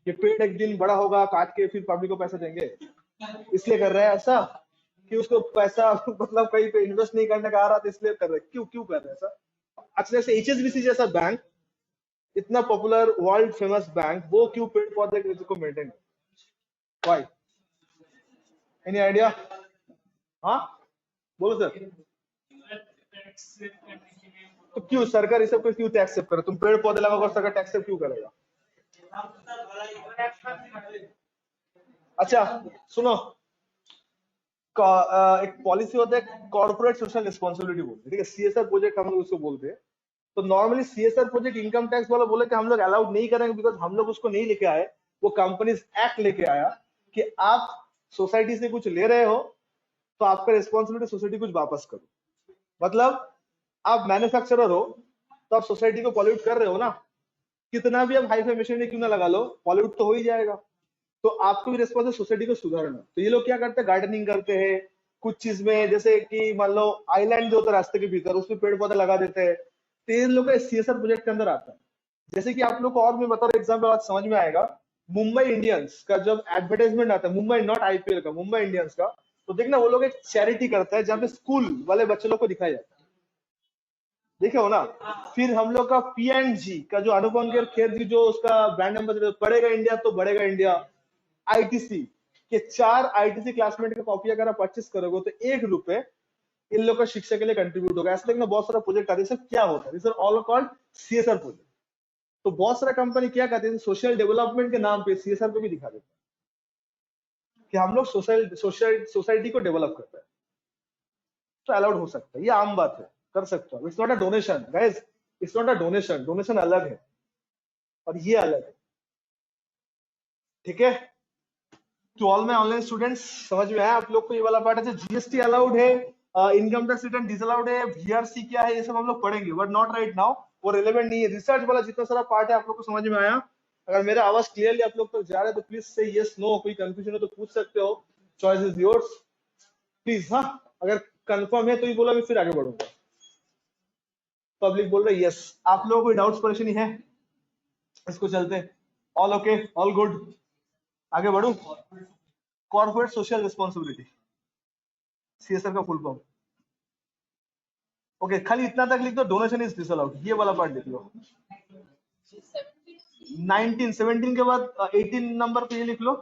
ये पेड़ एक दिन बड़ा होगा, काट के फिर पब्लिक को पैसा देंगे, इसलिए कर रहे हैं ऐसा कि उसको पैसा मतलब कहीं पे इन्वेस्ट नहीं करने का आ रहा था, इसलिए कर रहे हैं। क्यों क्यों कर रहे हैं ऐसा? अच्छा, से एचएसबीसी जैसा बैंक, इतना पॉपुलर वर्ल्ड फेमस बैंक, वो क्यों पेड़ पौधे को मेंटेन, व्हाई, एनी आइडिया? हाँ बोलो सर। तो क्यों सरकार इस सब को क्यों टैक्स सेव करे? तुम पेड़ पौधे लगाओ, सरकार टैक्स सेव क्यों करेगा? अच्छा सुनो, एक पॉलिसी होता है कॉर्पोरेट सोशल रिस्पॉन्सिबिलिटी बोलते हैं, ठीक है, सीएसआर प्रोजेक्ट हम लोग उसको बोलते हैं। तो normally CSR project income tax वाला बोले कि हम लोग अलाउड नहीं करेंगे, बिकॉज हम लोग उसको नहीं लेके आए, वो कंपनीज एक्ट लेके आया कि आप सोसाइटी से कुछ ले रहे हो तो आपका रिस्पॉन्सिबिलिटी सोसाइटी कुछ वापस करो। मतलब आप मैन्युफैक्चरर हो तो आप सोसाइटी को पॉल्यूट कर रहे हो ना, कितना भी आप हाई फाई मशीनरी क्यों ना लगा लो, पॉल्यूट तो हो ही जाएगा। तो आपको भी रिस्पॉन्सिबिलिटी सोसाइटी को सुधारना। तो ये लोग क्या करते हैं, गार्डनिंग करते हैं कुछ चीज में, जैसे कि मान लो आइलैंड जो होता है रास्ते के भीतर, उसमें पेड़ पौधे लगा देते हैं। तो इन लोग का सीएसआर प्रोजेक्ट के अंदर आता है। जैसे कि आप लोग को और मैं बता रहा हूँ एग्जाम्पल, आज समझ में आएगा। मुंबई इंडियंस का जब एडवर्टाइजमेंट आता है, मुंबई नॉट आईपीएल का, मुंबई इंडियंस का, तो देखना वो लोग एक चैरिटी करता है जहाँ पे स्कूल वाले बच्चे लोग को दिखाया जाता है, देखे हो ना। फिर हम लोग का पीएनजी का जो अनुपम खेर जी, जो उसका ब्रांड एम्बेसडर, बढ़ेगा इंडिया तो बढ़ेगा इंडिया, आईटीसी के 4 आईटीसी क्लासमेट की कॉपी अगर आप परचेस करोगे तो 1 रुपए इन लोग का शिक्षा के लिए कंट्रीब्यूट होगा। ऐसे देखना बहुत सारा प्रोजेक्ट आते हैं, क्या होता है, this are all called CSR project. तो बहुत सारा कंपनी क्या करते हैं, सोशल डेवलपमेंट के नाम पे सीएसआर को भी दिखा देते हैं कि हम लोग सोसाइटी को डेवलप करते हैं। तो अलाउड हो सकता है, ये आम बात है, कर सकते हो। It's not a donation guys, it's not a donation, donation अलग है और ये अलग है, ठीक है। To all my online students, समझ में आया आप लोग को ये वाला पार्ट? है जीएसटी अलाउड है, इनकम टैक्स रिटर्न डिसअलाउड है, वीआरसी क्या है, ये सब हम लोग पढ़ेंगे, बट नॉट राइट नाउ, वो रिलेवेंट नहीं है। रिसर्च वाला जितना सारा पार्ट है आप लोग को समझ में आया? अगर मेरा आवाज क्लियरली आप लोग तक जा रहा है तो प्लीज से यस नो, कोई कंफ्यूजन हो तो पूछ सकते हो, चॉइस इज योर्स प्लीज। हाँ, अगर कंफर्म है तो ही बोला, मैं फिर आगे बढ़ूंगा। पब्लिक बोल रहा है यस। आप लोगों को कोई डाउट्स परेशानी है? इसको चलते, ऑल ओके, ऑल गुड, आगे बढ़ू। कॉर्पोरेट सोशल रिस्पॉन्सिबिलिटी, सीएसआर का फुल फॉर्म। ओके, खाली इतना तक लिख दो, डोनेशन इज डिसअलाउड, ये वाला पार्ट लिख लो। 19 17 के बाद 18 नंबर पे ये लिख लो।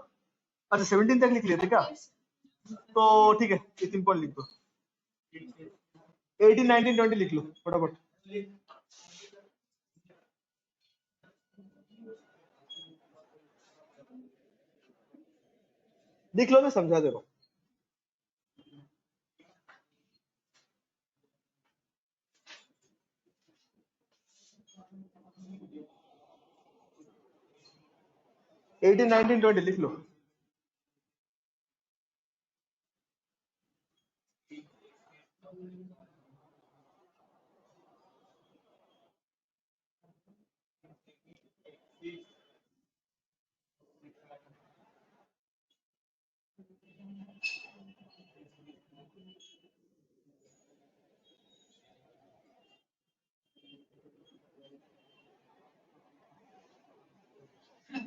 अच्छा 17 तक लिख लेते क्या? तो ठीक है, 18 पॉइंट लिख दो, 18 19 20 लिख लो फटाफट। लिख लो, मैं समझा दे रहा हूँ। एटीन 19 20 लिख लो।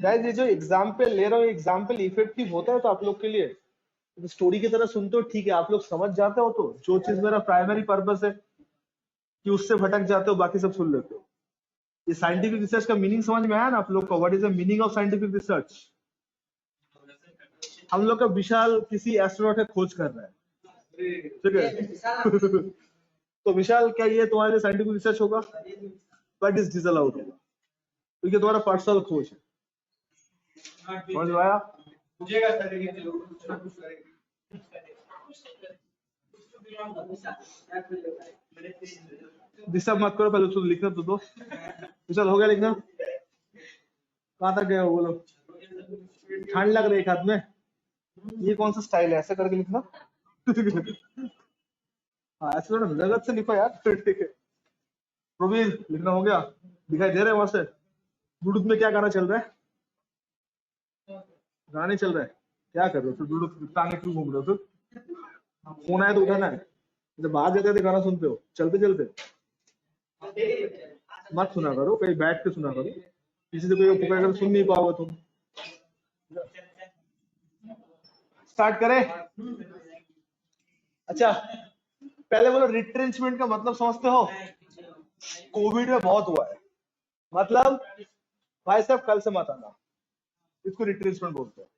गाइस ये जो एग्जाम्पल ले रहा हूँ एग्जाम्पल इफेक्टिव होता है तो आप लोग के लिए स्टोरी की तरह सुनते हो ठीक है, आप लोग समझ जाते हो तो जो चीज मेरा प्राइमरी पर्पस है कि उससे भटक जाते हो बाकी सब सुन लेते हो। ये साइंटिफिक रिसर्च का मीनिंग समझ में आया ना आप लोग को? What is the meaning of scientific research? हम लोग का विशाल किसी एस्ट्रोनॉट का खोज कर रहा है, ठीक है? तो विशाल क्या ये तुम्हारे लिए साइंटिफिक रिसर्च होगा? बट इज डिसअलाउड होगा क्योंकि तुम्हारा पर्सनल खोज है। समझ में आया? डिस्टर्ब मत करो, पहले उसको लिखना तो दो। विशाल हो गया लिखना? कहाँ तक गए हो बोलो? ठंड लग रही है हाथ में? ये कौन सा स्टाइल है ऐसे करके लिखना? हाँ ऐसे थोड़ा जगत से लिखो यार। ठीक है प्रवीण, लिखना हो गया? दिखाई दे रहा है वहां से? ब्लूटूथ में क्या गाना चल रहा है? गाने चल रहा है? क्या कर रहे हो फिर? ब्लूटूथ टांगे क्यों घूम रहे हो फिर? फोन आया तो उठाना है। जब बाहर जाते थे गाना सुनते हो चलते चलते? मत सुना करो, कहीं बैठ के सुना करो, किसी से कोई पुकार कर सुन नहीं पाओगे तुम। स्टार्ट करें? अच्छा पहले बोलो रिट्रेंचमेंट का मतलब समझते हो? कोविड में बहुत हुआ है, मतलब भाई साहब कल से मत आना, इसको रिट्रेंचमेंट बोलते हैं।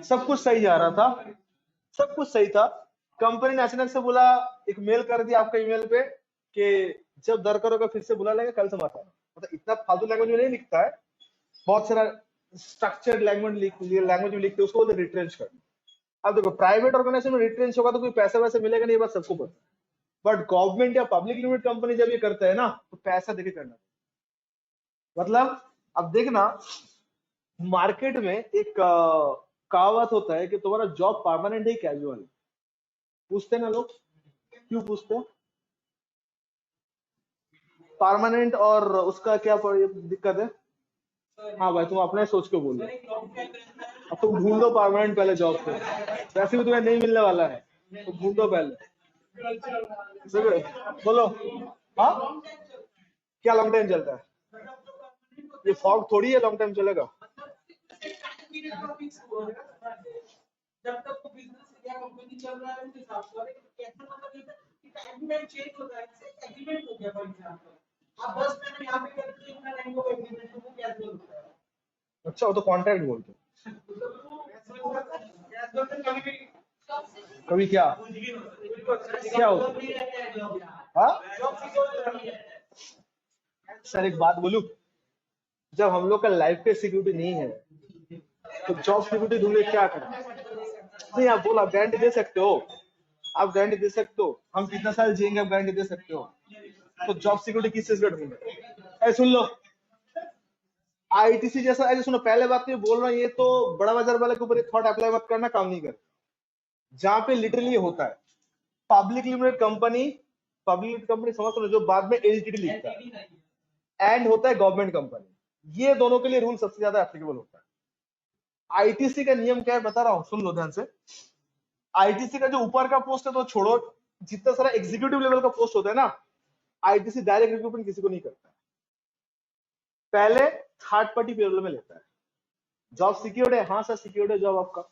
सब कुछ सही जा रहा था, सब कुछ सही था, कंपनी ने अचानक से बोला, एक मेल कर दिया आपका ईमेल पे कि जब दर करोगे फिर से बुला लेंगे, कल से मत आना। मतलब इतना फालतू लैंग्वेज में नहीं लिखता है, बहुत सारा स्ट्रक्चर्ड लैंग्वेज में लिखते हैं, उसको बोलते रिट्रेंच करना। अब देखो प्राइवेट ऑर्गेनाइजेशन में रिट्रेंच होगा तो कोई पैसा वैसे मिलेगा नहीं, बात सबको पता है। बट गवर्नमेंट या पब्लिक लिमिटेड कंपनी जब ये करता है ना तो पैसा देके करना। मतलब अब देखना मार्केट में एक कहावत होता है कि तुम्हारा जॉब परमानेंट है कैजुअल है। पूछते ना लोग, क्यों पूछते हैं? परमानेंट और उसका क्या दिक्कत है? हाँ भाई तुम अपने सोच के बोलो, अब तुम ढूंढो परमानेंट पहले जॉब पे, वैसे भी तुम्हें नहीं मिलने वाला है, तो ढूंढो पहले। बोलो हाँ क्या लॉन्ग टाइम चलता है? ये फॉग थोड़ी है लॉन्ग टाइम चलेगा। जब तक तो बिजनेस या कंपनी चल रहा है उस हिसाब से, कैसे मतलब एग्रीमेंट चेंज होता है, एग्रीमेंट हो गया फॉर एग्जांपल आप 10 महीने यहां पे करते हो, इतना टाइम को एग्रीमेंट वो कैसे होता है? अच्छा वो तो कॉन्ट्रैक्ट बोलते हैं। कभी क्या क्या होता है? हाँ सर एक बात बोलूं, जब हम लोग का लाइफ पे सिक्योरिटी नहीं है तो जॉब सिक्योरिटी ढूंढे क्या करें? नहीं आप बोला गारंटी दे सकते हो, आप गारंटी दे सकते हो, हम कितना साल जिएंगे आप गारंटी दे सकते हो, तो जॉब सिक्योरिटी किस चीज का ढूंढे? ऐसे सुन लो आईटीसी जैसा, ऐसे सुनो पहले बात तो ये बोल रहा हूँ, ये तो बड़ा बाजार वाले के ऊपर थॉट अप्लाई मत करना, काम नहीं कर। जहां पे लिटरली होता है public limited company, public company समझ लो जो बाद में एलटीडी लिखता है, एंड होता है गवर्नमेंट कंपनी, ये दोनों के लिए रूल सबसे ज्यादा एप्लीकेबल होता है। आईटीसी का नियम क्या है बता रहा हूँ, सुन लो ध्यान से। आईटीसी का जो ऊपर का पोस्ट है तो छोड़ो, जितना सारा एग्जीक्यूटिव लेवल का पोस्ट होता है ना, आईटीसी डायरेक्ट रिक्रूटमेंट किसी को नहीं करता है, पहले थर्ड पार्टी पेरोल में लेता है। जॉब सिक्योर्ड है? हाँ सर सिक्योर्ड है जॉब आपका।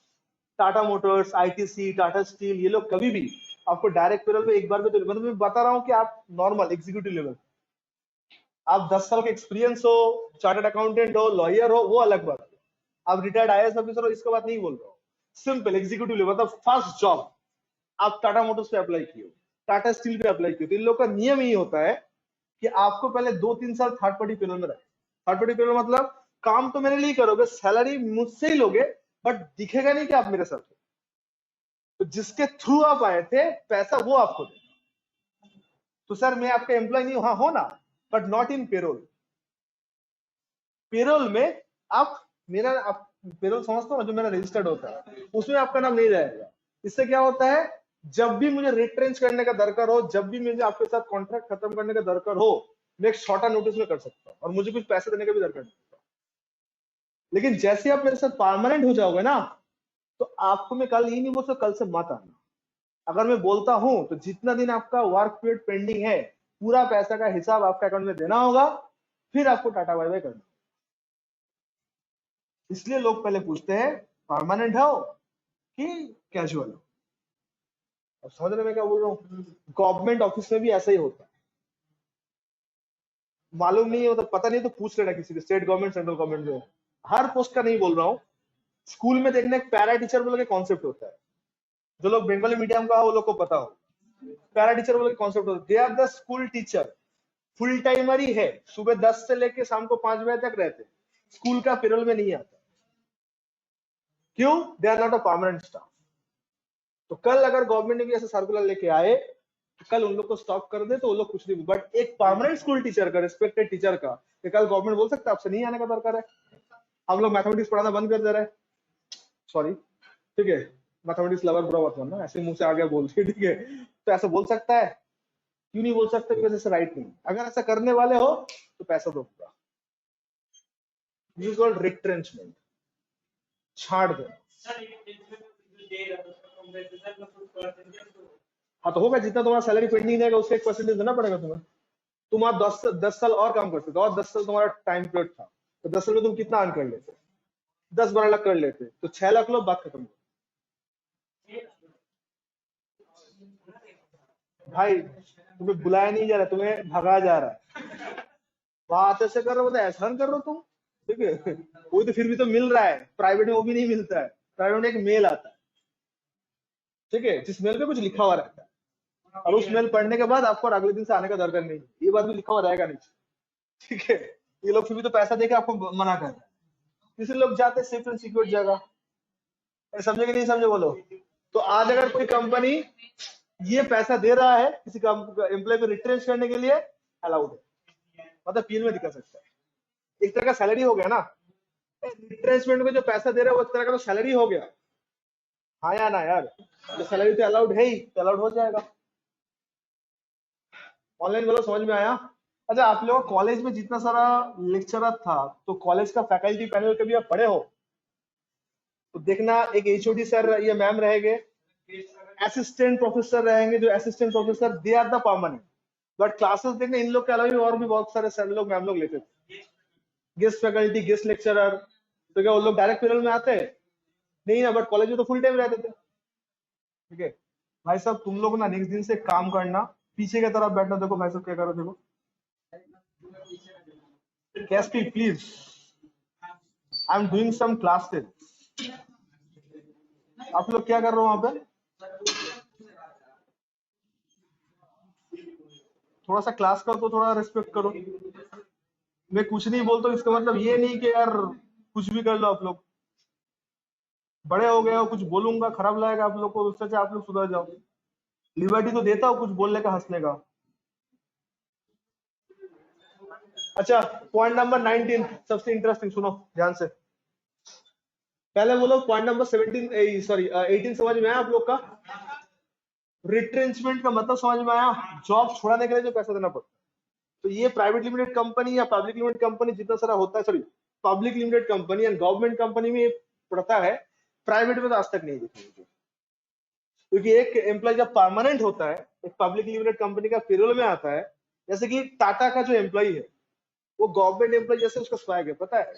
Tata Motors, ITC, Tata steel, ये लोग कभी भी आपको डायरेक्ट पेरोल में एक बार में तो, मतलब मैं बता रहा हूँ कि आप नॉर्मल एग्जीक्यूटिव लेवल, आप 10 साल का एक्सपीरियंस हो, चार्टर्ड अकाउंटेंट हो, लॉयर हो, वो अलग बात है, आप रिटायर्ड आईएएस ऑफिसर हो, इसका बात नहीं बोल रहा हूँ। सिंपल एग्जीक्यूटिव लेवल, मतलब फर्स्ट जॉब आप टाटा मोटर्स पे अप्लाई किए हो, टाटा स्टील पे अप्लाई किए हो, तो इन लोग का नियम ही होता है कि आपको पहले 2-3 साल थर्ड पार्टी पेरोल में रखें। थर्ड पार्टी पेरोल मतलब काम तो मेरे लिए करोगे, सैलरी मुझसे ही लोगे, बट दिखेगा नहीं कि आप मेरे साथ हो, तो जिसके थ्रू आप आए थे पैसा वो आपको दे। तो सर मैं आपका एम्प्लॉय नहीं हूं, हाँ हो ना, but not in payroll. Payroll में आप मेरा, आप पेरोल समझते हो ना, जो मेरा रजिस्टर्ड होता है उसमें आपका नाम नहीं रहेगा। इससे क्या होता है, जब भी मुझे रिट्रेंच करने का दरकार हो, जब भी मुझे आपके साथ कॉन्ट्रैक्ट खत्म करने का दरकार हो, मैं एक शॉर्टर नोटिस में कर सकता हूँ और मुझे कुछ पैसे देने का भी दरकार नहीं। लेकिन जैसे आप मेरे साथ परमानेंट हो जाओगे ना, तो आपको मैं कल ही नहीं बोल सकता कल से मत आना। अगर मैं बोलता हूं तो जितना दिन आपका वर्क पीरियड पेंडिंग है पूरा पैसा का हिसाब आपके अकाउंट में देना होगा, फिर आपको टाटा बाय बाय करना। इसलिए लोग पहले पूछते हैं परमानेंट हो कि कैजुअल हो। अब समझ रहे मैं क्या बोल रहा हूँ? गवर्नमेंट ऑफिस में भी ऐसा ही होता है। मालूम नहीं है मतलब पता नहीं तो पूछ लेना किसी से, स्टेट गवर्नमेंट सेंट्रल गवर्नमेंट में। हर पोस्ट का नहीं बोल रहा हूँ। स्कूल में देखने एक पैरा टीचर बोल के कॉन्सेप्ट होता है, जो लोग बंगाली मीडियम का हो वो लोग को पता हो। पैरा टीचर बोल के कॉन्सेप्ट होता है। They are the school teacher, full timer ही है, सुबह 10 से लेके शाम को 5 बजे तक रहते, स्कूल का पेरोल में नहीं आता। क्यों? They are not a permanent staff. तो कल अगर गवर्नमेंट ने भी ऐसा सर्कुलर लेके आए तो कल उन लोग को स्टॉप कर दे तो वो लोग कुछ नहीं। बट एक परमानेंट स्कूल टीचर का, रिस्पेक्टेड टीचर का, कि कल गवर्नमेंट बोल सकता है आपसे नहीं आने का दरकार है, हम लोग मैथमेटिक्स पढ़ाना बंद कर दे रहे हैं, सॉरी ठीक है, मैथमेटिक्स लवर बुरा मत मानना, ऐसे मुंह से आ गया बोल के, ठीक है, तो ऐसा बोल सकता है? क्यों नहीं बोल सकते? बिकॉज ऐसा राइट नहीं। अगर ऐसा करने वाले हो तो पैसा दो पूरा। दिस इज कॉल्ड रिट्रेंचमेंट, छाड़ दो। हाँ तो होगा, जितना तुम्हारा सैलरी पेंडिंग रहेगा उसका 1% देना पड़ेगा तुम्हें। तुम आज 10 साल और काम करते थे और 10 साल तुम्हारा टाइम पीरियड था, तो 10 साल में तुम कितना अर्न कर लेते? 10-12 लाख कर लेते, तो 6 लाख लो, बात खत्म। भाई तुम्हें बुलाया नहीं जा रहा, तुम्हें भगा जा रहा है। बात ऐसे कर रहे हो तो एहसान कर रहे हो तुम, ठीक है। वो तो फिर भी तो मिल रहा है, प्राइवेट में वो भी नहीं मिलता है। प्राइवेट में एक मेल आता है, ठीक है, जिस मेल पे कुछ लिखा हुआ रहता है, और उस मेल पढ़ने के बाद आपको अगले दिन से आने का दरकार नहीं, ये बात भी लिखा हुआ रहेगा नहीं, ठीक है। ये लोग फिर भी तो पैसा देके आपको मना कर रहे हैं। किसी लोग जाते सेफ एंड सिक्योर जगह, समझे कि नहीं समझे बोलो? तो आज अगर कोई कंपनी ये पैसा दे रहा है किसी एम्प्लॉय को रिट्रेंच करने के लिए, अलाउड है, मतलब पीएल में दिखा सकता है, एक तरह का सैलरी हो गया ना। रिट्रेंचमेंट में जो पैसा दे रहा है वो एक तरह का तो सैलरी हो गया, हाँ या ना यार? तो सैलरी तो अलाउड है ही, तो अलाउड हो जाएगा। ऑनलाइन बोलो, समझ में आया? अच्छा, आप लोग कॉलेज में जितना सारा लेक्चरर था, तो कॉलेज का फैकल्टी पैनल कभी आप पढ़े हो तो देखना, एक एचओडी सर या मैम रहेंगे, असिस्टेंट प्रोफेसर रहेंगे, जो assistant professor they are the permanent. But classes देखना, इन लोग के अलावा और भी बहुत सारे सर लोग मैम लोग लेते थे, गेस्ट फैकल्टी, गेस्ट लेक्चरर। तो क्या वो लोग डायरेक्ट पैनल में आते हैं? नहीं ना, बट कॉलेज में तो फुल टाइम रहते थे, ठीक है। भाई साहब तुम लोग ना नेक्स्ट दिन से काम करना, पीछे की तरफ बैठना। देखो भाई साहब क्या करो, देखो कैस्टी please, I am doing some classes. आप लोग क्या कर रहे हो वहां पे? थोड़ा सा क्लास कर तो थोड़ा रिस्पेक्ट करो। मैं कुछ नहीं बोलता, इसका मतलब ये नहीं कि यार कुछ भी कर लो आप लोग। बड़े हो गए हो, कुछ बोलूंगा खराब लगेगा आप लोग को, उससे अच्छा आप लोग सुधर जाओ। लिबर्टी तो देता हूँ कुछ बोलने का, हंसने का। अच्छा, पॉइंट नंबर 19 सबसे इंटरेस्टिंग, सुनो ध्यान से। पहले बोलो पॉइंट नंबर 17, सॉरी 18 समझ में आया आप लोग का? रिट्रेंचमेंट का मतलब समझ में आया? जॉब छोड़ाने के लिए जो पैसा देना पड़ता है। तो ये प्राइवेट लिमिटेड कंपनी या पब्लिक लिमिटेड कंपनी जितना सारा होता है, sorry public limited company and government company में पड़ता है, प्राइवेट में तो आज तक नहीं देखा मुझे। क्योंकि एक एम्प्लॉय जब परमानेंट होता है, एक पब्लिक लिमिटेड कंपनी का पेरोल में आता है, जैसे कि टाटा का जो एम्प्लॉय है वो गवर्नमेंट एम्प्लॉय जैसे उसका स्वैग है, पता है?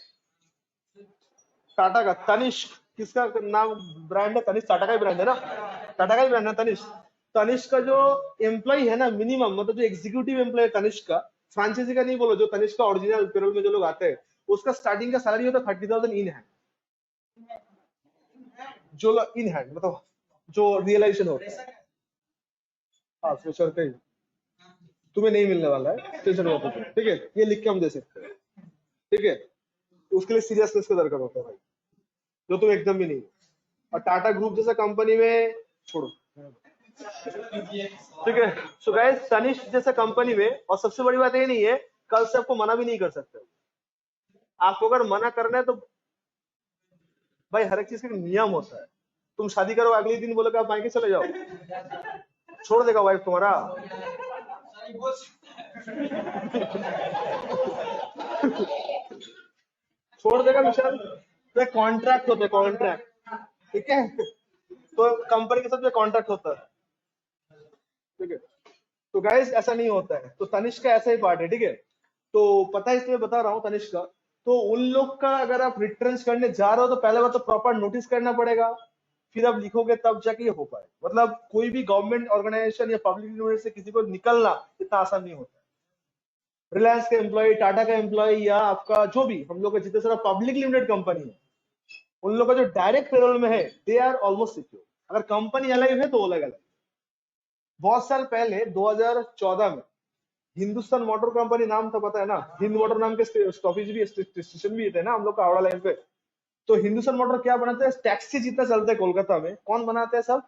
टाटा का तनिष्क, किसका नाम ब्रांड है? तनिष्क टाटा का ही ब्रांड है ना, टाटा का ही ब्रांड है तनिष्क। तनिष्क का जो एम्प्लॉय है ना, मिनिमम मतलब जो एग्जीक्यूटिव एम्प्लॉय है तनिष्क का, फ्रांचाइजी का नहीं बोलो, जो तनिष्क का ओरिजिनल पेरोल में जो लोग आते हैं, उसका स्टार्टिंग का सैलरी होता है 30,000 इन हैंड, जो इन हैंड मतलब जो रियलाइजेशन होता है। हाँ फ्रेशर का ही तुम्हें नहीं मिलने वाला है, टेंशन मत लो, ठीक है, ये लिख के हम दे सकते हैं, ठीक है। उसके लिए सीरियसनेस का दरकार होता है भाई, जो तुम एकदम भी नहीं। और टाटा ग्रुप जैसा कंपनी में छोड़ो, ठीक है। सो गाइस, तनिष्क जैसा कंपनी में, और सबसे बड़ी बात ये नहीं है, कल से आपको मना भी नहीं कर सकते। आपको अगर मना करना है तो भाई हर एक चीज का नियम होता है। तुम शादी करो, अगले दिन बोलोगे आप मायके चले जाओ, छोड़ देगा वाइफ तुम्हारा? छोड़ देगा विशाल? तो कॉन्ट्रैक्ट होते हैं, कॉन्ट्रैक्ट, ठीक है। तो कंपनी के साथ जो कॉन्ट्रैक्ट होता है, ठीक है। तो गाइस ऐसा नहीं होता है, तो तनिष्क का ऐसा ही पार्ट है, ठीक है। तो पता है इसलिए बता रहा हूँ तनिष्क का, तो उन लोग का अगर आप रिटर्न्स करने जा रहे हो तो पहले बार तो प्रॉपर नोटिस करना पड़ेगा, फिर आप लिखोगे तब जाके ये हो पाए। मतलब कोई भी गवर्नमेंट ऑर्गेनाइजेशन या पब्लिक लिमिटेड से किसी को निकलना इतना आसान नहीं होता है। रिलायंस का एम्प्लॉय, टाटा का एम्प्लॉय, या आपका जो भी हम लोग का जितने सारा पब्लिक लिमिटेड कंपनी है, उन लोग का जो डायरेक्ट पेरोल में है दे आर ऑलमोस्ट सिक्योर। अगर कंपनी अलग है तो अलग अलग। बहुत साल पहले 2014 में हिंदुस्तान मोटर कंपनी नाम था, पता है ना? हिंद मोटर नाम के स्टॉपेज भी स्टेशन भी थे ना हम लोग का हावड़ा लाइन पे। तो हिंदुस्तान मोटर क्या बनाते हैं? टैक्सी जितना चलता है कोलकाता में, कौन बनाते हैं? सब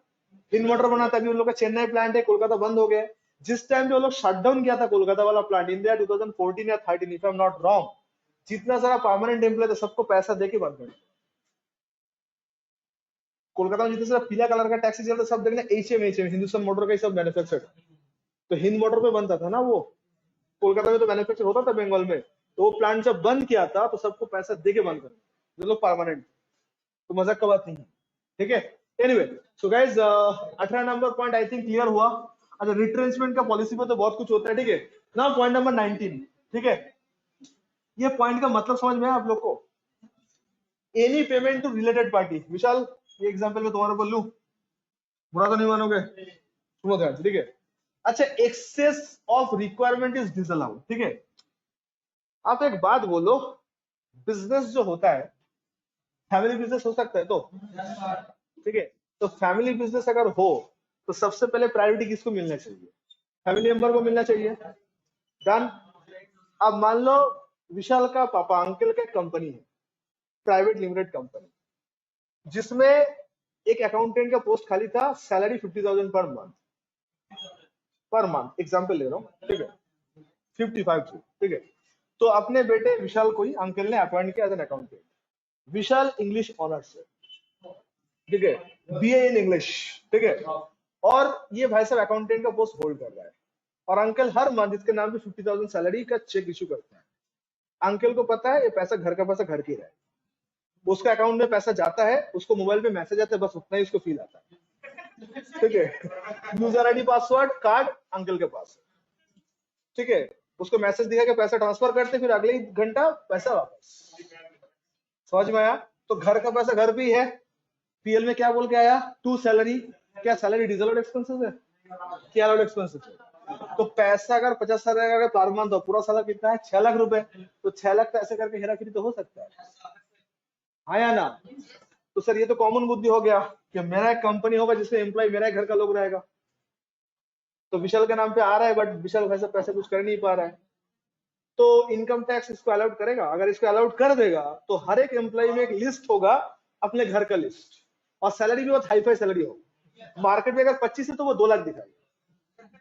हिंद मोटर बनाता है। अभी उन लोग का चेन्नई प्लांट है, कोलकाता बंद हो गया। जिस टाइम पे वो लोग शटडाउन किया था कोलकाता वाला प्लांट, इंडिया 2014 या 13 if I am not wrong, जितना सारा परमानेंट एम्प्लॉय था सबको पैसा देके बंद कर दिया। कोलकाता में जितने सारा पीला कलर का टैक्सी चलता सब देखना एचएम हिंदुस्तान मोटर का ही सब मैन्युफैक्चर। तो हिंद मोटर पे बनता था ना वो, कोलकाता में तो मैन्युफैक्चर होता था बंगाल में। तो वो प्लांट जब बंद किया था तो सबको पैसा देके बंद कर दिया, जो लोग परमानेंट। तो मजाक का बात नहीं है, ठीक है? Anyway, so guys 18 number point I think clear हुआ। अच्छा, रिट्रेंचमेंट का पॉलिसी में तो बहुत कुछ होता है, ठीक है ना? पॉइंट नंबर 19, ठीक है? ये पॉइंट का मतलब समझ में है आप लोग को? Any payment to related party. Vishal, ये एग्जांपल में तुम्हारे को लूं, बुरा तो नहीं मानोगे? सुनो ध्यान से, ठीक है? अच्छा, excess of requirement is disallowed, ठीक है? आप एक बात बोलो, बिजनेस जो होता है फैमिली बिजनेस हो सकता है तो, ठीक है? तो फैमिली बिजनेस अगर हो तो सबसे पहले प्रायोरिटी किसको मिलना चाहिए? फैमिली मेंबर को मिलना चाहिए। डन। अब मान लो विशाल का पापा, अंकल का कंपनी है, प्राइवेट लिमिटेड कंपनी, जिसमें एक अकाउंटेंट का पोस्ट खाली था, सैलरी 50,000 पर मंथ एग्जाम्पल ले रहा हूँ, ठीक है? 55,000, ठीक है? तो अपने बेटे विशाल को ही अंकल ने अपॉइंट किया as an accountant. Vishal English honours है, ठीक है? बीए इन इंग्लिश, ठीक है? और ये भाई साहब अकाउंटेंट का पोस्ट होल्ड कर रहा है, और अंकल हर मंथ इसके नाम पे 50,000 सैलरी का चेक इशू करता है। अंकल को पता है ये पैसा घर का पैसा घर की रहे, उसका अकाउंट में पैसा जाता है, उसको मोबाइल पे मैसेज आता है, बस उतना ही उसको फील आता है, ठीक है? User ID password card uncle के पास, ठीक है? उसको मैसेज दिखा के पैसा ट्रांसफर करते, फिर अगले ही घंटा पैसा वापस। समझ में आया? तो घर का पैसा घर पे ही है। पीएल में क्या बोल के आया? To salary. क्या सैलरी डीजल एक्सपेंसेस है? क्या अलाउड एक्सपेंसेस है? तो पैसा अगर 50,000 का पर मंथ हो, पूरा साल कितना है? 6 लाख रुपए। तो 6 लाख पैसे करके हेराफेरी तो हो सकता है, हाँ या ना? तो सर ये तो कॉमन बुद्धि हो गया कि मेरा एक कंपनी होगा जिसमें एम्प्लॉय मेरा घर का लोग रहेगा। तो विशाल के नाम पे आ रहा है, बट विशाल वैसे पैसे कुछ कर नहीं पा रहा है, तो इनकम टैक्स इसको अलाउड करेगा? अगर इसको अलाउड कर देगा तो हर एक एम्प्लॉय में एक लिस्ट होगा, अपने घर का लिस्ट, और सैलरी भी बहुत हाई फाई सैलरी होगी। मार्केट में अगर 25 है तो वो 2 लाख दिखाएगा।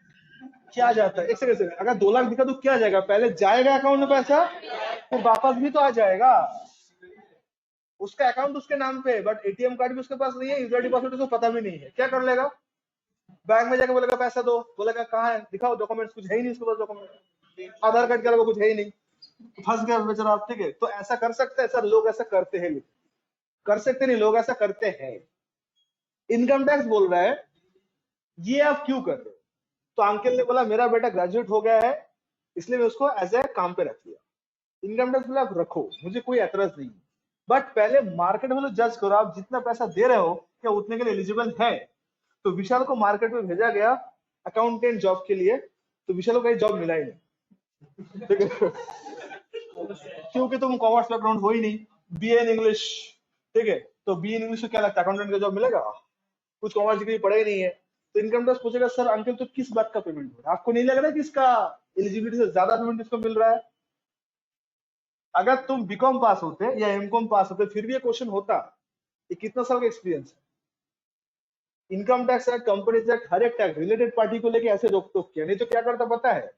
क्या जाता है? एक सेकंड, अगर 2 लाख दिखा तो क्या जाएगा? पहले जाएगा अकाउंट में पैसा, तो वापस भी तो आ जाएगा। उसका अकाउंट उसके नाम पे है, बट एटीएम कार्ड भी उसके पास नहीं है, यूजर आईडी पासवर्ड उसको पता भी नहीं है। क्या कर लेगा? बैंक में जाके बोलेगा पैसा दो, बोलेगा कहाँ है, दिखाओ डॉक्यूमेंट्स, कुछ है ही नहीं उसके पास डॉक्यूमेंट, आधार कार्ड के अलावा कुछ है ही नहीं, फंस गया बेचारा, ठीक है? तो ऐसा कर सकते हैं सर? लोग ऐसा करते हैं, कर सकते नहीं, लोग ऐसा करते हैं। इनकम टैक्स बोल रहा है ये आप क्यों कर रहे हो? तो अंकल ने बोला मेरा बेटा ग्रेजुएट हो गया है, इसलिए मैं उसको एज ए काम पे रख लिया। इनकम टैक्स बोला आप रखो, मुझे कोई एतराज नहीं, बट पहले मार्केट में तो जज करो, आप जितना पैसा दे रहे हो क्या उतने के लिए एलिजिबल है? तो विशाल को मार्केट में भेजा गया अकाउंटेंट जॉब के लिए, तो विशाल को कहीं जॉब मिला ही नहीं, ठीक है? क्योंकि तुम कॉमर्स बैकग्राउंड हो ही नहीं, बीए इन इंग्लिश, ठीक है? तो बीए इन इंग्लिश में क्या लगता है अकाउंटेंट का जॉब मिलेगा? कुछ कॉमर्स डिग्री पढ़े ही नहीं है। तो इनकम टैक्स पूछेगा सर अंकल तो किस बात का पेमेंट हो रहा है? आपको नहीं लग रहा है कि इसका एलिजिबिलिटी से ज्यादा पेमेंट इसको मिल रहा है? अगर तुम बीकॉम पास होते या एमकॉम पास होते फिर भी ये क्वेश्चन होता, ये कितना साल का एक्सपीरियंस है? Income tax act, companies act, हर एक टैक्स रिलेटेड पार्टी को लेके ऐसे रोक टोक किया। नहीं तो क्या करता पता है?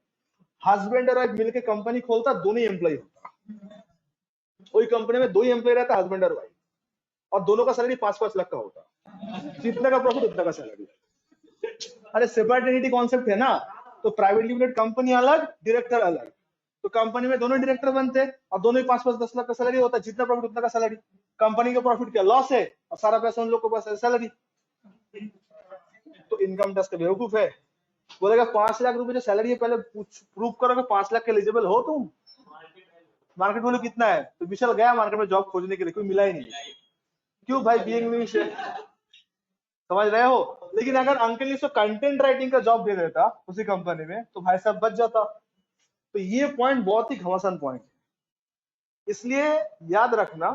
हस्बैंड और वाइफ मिलकर कंपनी खोलता, दोनों ही एम्प्लॉय होता, कोई कंपनी में 2 ही एम्प्लॉय रहता, हस्बैंड और वाइफ, और दोनों का सैलरी 5-5 लाख का होता, जितना का प्रॉफिट उतना का सैलरी। अरे सेपरेट एंटिटी कॉन्सेप्ट है ना, तो प्राइवेट लिमिटेड कंपनी अलग, डायरेक्टर अलग, तो कंपनी में दोनों डायरेक्टर बनते और दोनों ही 5-5-10 लाख का सैलरी होता, जितना प्रॉफिट उतना का सैलरी। कंपनी का प्रॉफिट क्या लॉस है, और सारा पैसा उन लोग के पास है सैलरी। तो इनकम टैक्स का बेवकूफ है, बोलेगा 5 लाख रुपए जो सैलरी है पहले प्रूव करो कि 5 लाख के एलिजिबल हो तुम। मार्केट वैल्यू कितना है, तो विशाल गया मार्केट में जॉब खोजने के लिए, कोई मिला ही नहीं। क्यों भाई, बीइंग इंग्लिश है, समझ रहे हो। लेकिन अगर अंकल इसको कंटेंट राइटिंग का जॉब दे देता उसी कंपनी में, तो भाई साहब बच जाता। तो ये पॉइंट बहुत ही घमासान पॉइंट है, इसलिए याद रखना,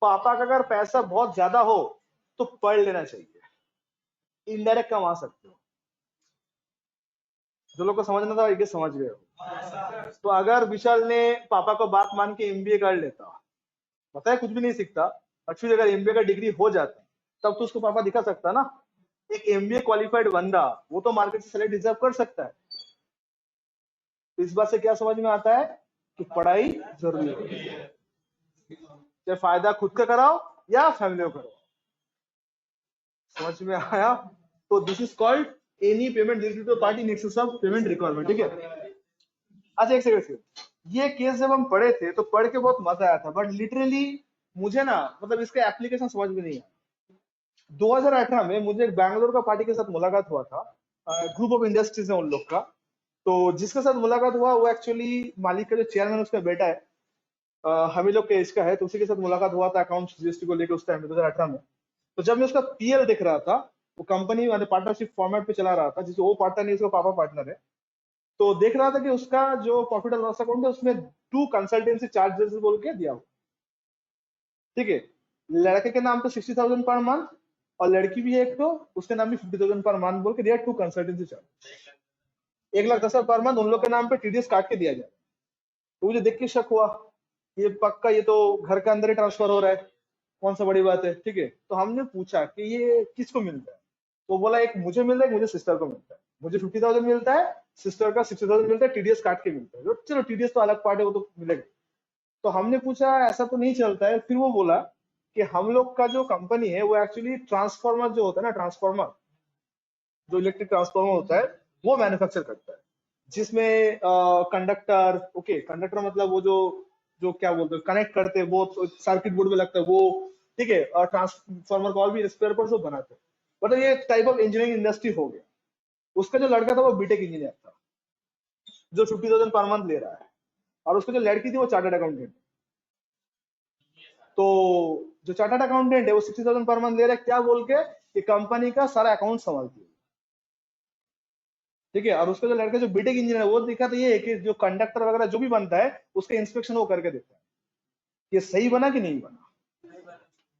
पापा का अगर पैसा बहुत ज्यादा हो तो पढ़ लेना चाहिए, इनडायरेक्ट कमा सकते हो। जो लोग को समझना था ये समझ गए हो। तो अगर विशाल ने पापा को बात मान के एमबीए कर लेता, पता है कुछ भी नहीं सीखता, अच्छी अगर एमबीए का डिग्री हो जाता, तब तो उसको पापा दिखा सकता ना। एक एमबीए क्वालिफाइड बंदा वो तो मार्केट से सैलरी डिजर्व कर सकता है। तो इस बात से क्या समझ में आता है कि पढ़ाई जरूरी है, चाहे फायदा खुद का कराओ या फैमिली को कराओ। समझ में आया। तो this is called any payment this to party in excess of payment requirement, ठीक है। अच्छा एक सेकंड, ये केस जब हम पढ़े थे तो पढ़ के बहुत मजा आया था, बट लिटरली मुझे ना मतलब इसका एप्लीकेशन समझ में नहीं आया। 2018 में मुझे एक बैंगलोर का पार्टी के साथ मुलाकात हुआ था, ग्रुप ऑफ इंडस्ट्रीज है उन लोग का। तो जिसके साथ मुलाकात हुआ वो एक्चुअली मालिक का जो चेयरमैन उसका बेटा है, हम ही लोग के इसका है, तो उसी के साथ मुलाकात हुआ था अकाउंट जीएसटी को लेकर उस टाइम 2018 में। तो जब मैं उसका पीएल देख रहा था, वो कंपनी वाले पार्टनरशिप फॉर्मेट पे चला रहा था, जिसमें वो पार्टनर नहीं उसका पापा पार्टनर है। तो देख रहा था कि उसका जो प्रॉफिट एंड लॉस अकाउंट है उसमें 2 कंसल्टेंसी चार्जेस बोल के दिया हुआ, ठीक है। लड़के के नाम पे 60,000 पर मंथ और लड़की भी है एक, तो उसके नाम भी 50,000 पर मंथ बोल के दिया, 2 कंसल्टेंसी चार्ज, 1,10,000 पर मंथ उन लोग के नाम पे टीडीएस काट के दिया जाए। तो मुझे देख के शक हुआ, ये पक्का ये तो घर के अंदर ही ट्रांसफर हो रहा है, कौन सा बड़ी बात है, ठीक है। तो हमने पूछा कि ये किसको मिलता है, तो बोला एक मुझे मिल रहा है, मुझे सिस्टर को मिलता है, मुझे 50,000 मिलता है, सिस्टर का 60,000 मिलता है, टीडीएस काट के मिलता है। चलो टीडीएस तो अलग पार्ट है, वो तो मिलेगा। तो हमने पूछा ऐसा तो नहीं चलता है। फिर वो बोला कि हम लोग का जो कंपनी है वो एक्चुअली ट्रांसफार्मर जो होता है ना, ट्रांसफार्मर जो इलेक्ट्रिक ट्रांसफार्मर होता है वो मैन्युफैक्चर करता है, जिसमें कंडक्टर, ओके कंडक्टर मतलब वो जो जो क्या बोलते हैं कनेक्ट करते हैं, वो सर्किट बोर्ड में लगता है वो, ठीक है। और ट्रांसफार्मर का और भी स्पेयर पार्ट्स वो बनाते हैं। मतलब ये टाइप ऑफ इंजीनियरिंग इंडस्ट्री हो गया। उसका जो लड़का था वो बीटेक इंजीनियर था, जो 50,000 पर मंथ ले रहा है, और उसकी जो लड़की थी वो चार्टर्ड अकाउंटेंट। तो जो चार्टर्ड अकाउंटेंट है वो 60,000 पर मंथ ले रहा है, क्या बोल के कि कंपनी का सारा अकाउंट संभालती है, ठीक है। और उसका जो लड़का जो बीटेक इंजीनियर है वो दिखा तो ये है कि जो कंडक्टर वगैरह जो भी बनता है उसका इंस्पेक्शन वो करके देता है, ये सही बना कि नहीं बना।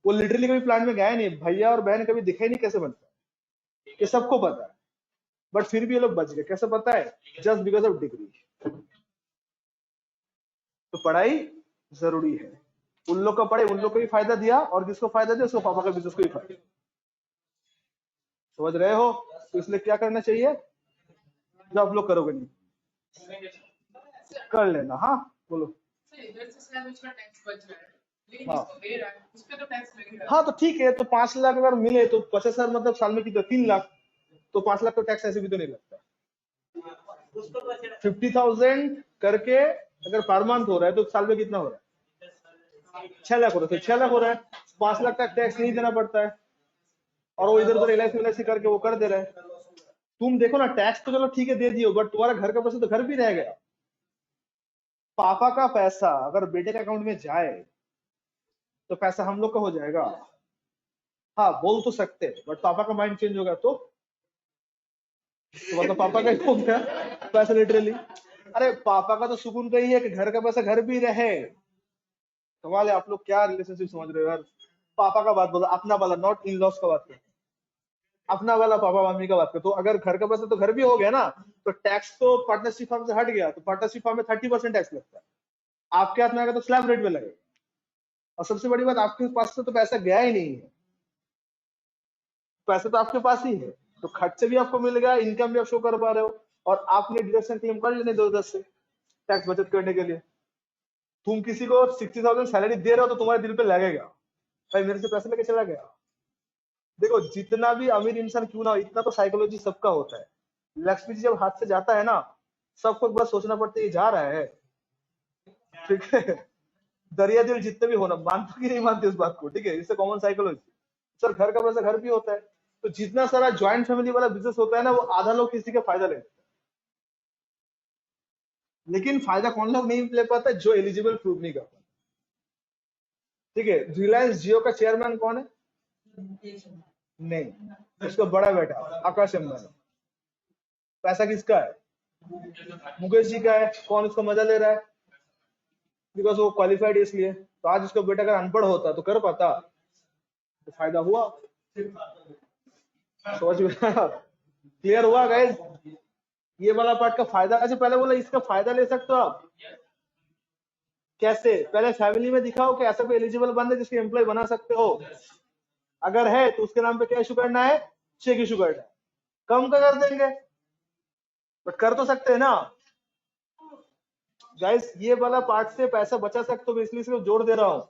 वो लिटरली कभी प्लांट में गया नहीं, भैया और बहन कभी दिखा ही नहीं कैसे बनता है, ये सबको पता है। बट फिर भी ये लोग बच गए, कैसे पता है, जस्ट बिकॉज ऑफ डिग्री। तो पढ़ाई जरूरी है। उन लोग को पढ़े, उन लोग को भी फायदा दिया, और जिसको फायदा दिया उसको पापा का बिजनेस को भी फायदा। समझ रहे हो। तो इसलिए क्या करना चाहिए, जो आप लोग करोगे नहीं कर लेना। हाँ बोलो। हाँ तो ठीक है, तो 5 लाख अगर मिले तो 50,000 मतलब साल में कितना, 3 लाख। तो 5 लाख तो टैक्स ऐसे भी तो नहीं लगता। 50,000 करके अगर पर मंथ हो रहा है तो साल में कितना हो रहा है, 6 लाख हो रहा है। 6 लाख हो रहा है, 5 लाख का टैक्स नहीं देना पड़ता है, और वो इधर उधर एलआईसी करके वो कर दे रहा है। तुम देखो ना, टैक्स तो चलो ठीक है दे दियो, बट तुम्हारा घर का पैसा तो घर भी रह गया। पापा का पैसा अगर बेटे के अकाउंट में जाए तो पैसा हम लोग का हो जाएगा। हाँ बोल तो सकते, बट पापा का माइंड चेंज होगा तो मतलब पापा का ही हो गया पैसा लिटरली। अरे पापा का तो सुकून का ही है कि घर का पैसा घर भी रहे। कमाल है, आप लोग क्या रिलेशनशिप समझ रहे हो यार। पापा का बात बोला, अपना वाला, नॉट इन लॉस का बात करते, अपना वाला पापा मम्मी का बात करते। तो अगर घर का पैसा तो घर भी हो गया ना, तो टैक्स तो पार्टनरशिप फॉर्म से हट गया, तो पार्टनरशिप फॉर्म में 30% टैक्स लगता है। आपके हाथ में आएगा तो स्लैब रेट में लगेगा। और सबसे बड़ी बात, आपके पास से तो पैसा गया ही नहीं है, पैसा तो आपके पास ही है। तो खर्चे भी आपको मिल गया, इनकम भी आप शो कर पा रहे हो, और आपने डिडक्शन क्लेम कर लेने 2-10 से टैक्स बचत करने के लिए। तुम किसी को 60,000 सैलरी दे रहे हो तो तुम्हारे दिल पे लगेगा भाई मेरे से पैसे लेके चला गया। देखो जितना भी अमीर इंसान क्यों ना हो, इतना तो साइकोलॉजी सबका होता है। लक्ष्मी जी जब हाथ से जाता है ना, सबको बस सोचना पड़ता है ये जा रहा है, ठीक है। दरिया दिल जितने भी होना, मानते कि नहीं मानते इस बात को, ठीक है, इससे कॉमन साइकोलॉजी। सर घर का पैसा घर भी होता है, तो जितना सारा ज्वाइंट फैमिली वाला बिजनेस होता है ना, वो आधा लोग किसी का फायदा लेते हैं। लेकिन फायदा कौन लोग नहीं ले पाता? जो एलिजिबल प्रूव नहीं कर पाता। ठीक है, रिलायंस जियो का चेयरमैन कौन है? नहीं, उसका बड़ा बेटा आकाश अंबानी। पैसा किसका है? मुकेश जी का है। कौन उसका मजा ले रहा है? बिकॉज वो क्वालिफाइड है इसलिए। तो आज उसका बेटा अगर अनपढ़ होता तो कर पाता? तो फायदा हुआ। समझ में क्लियर हुआ गाइस? ये वाला पार्ट का फायदा। अच्छा पहले बोला इसका फायदा ले सकते हो आप कैसे? पहले फैमिली में दिखाओ कि ऐसा कोई एलिजिबल बंदा है जिसके एम्प्लॉय बना सकते हो। अगर है तो उसके नाम पे क्या इशू करना है? चेक इशू करना है। कम का कर देंगे, बट कर तो सकते हैं ना गाइस। ये वाला पार्ट से पैसा बचा सकते हो, इसलिए सिर्फ जोड़ दे रहा हूँ।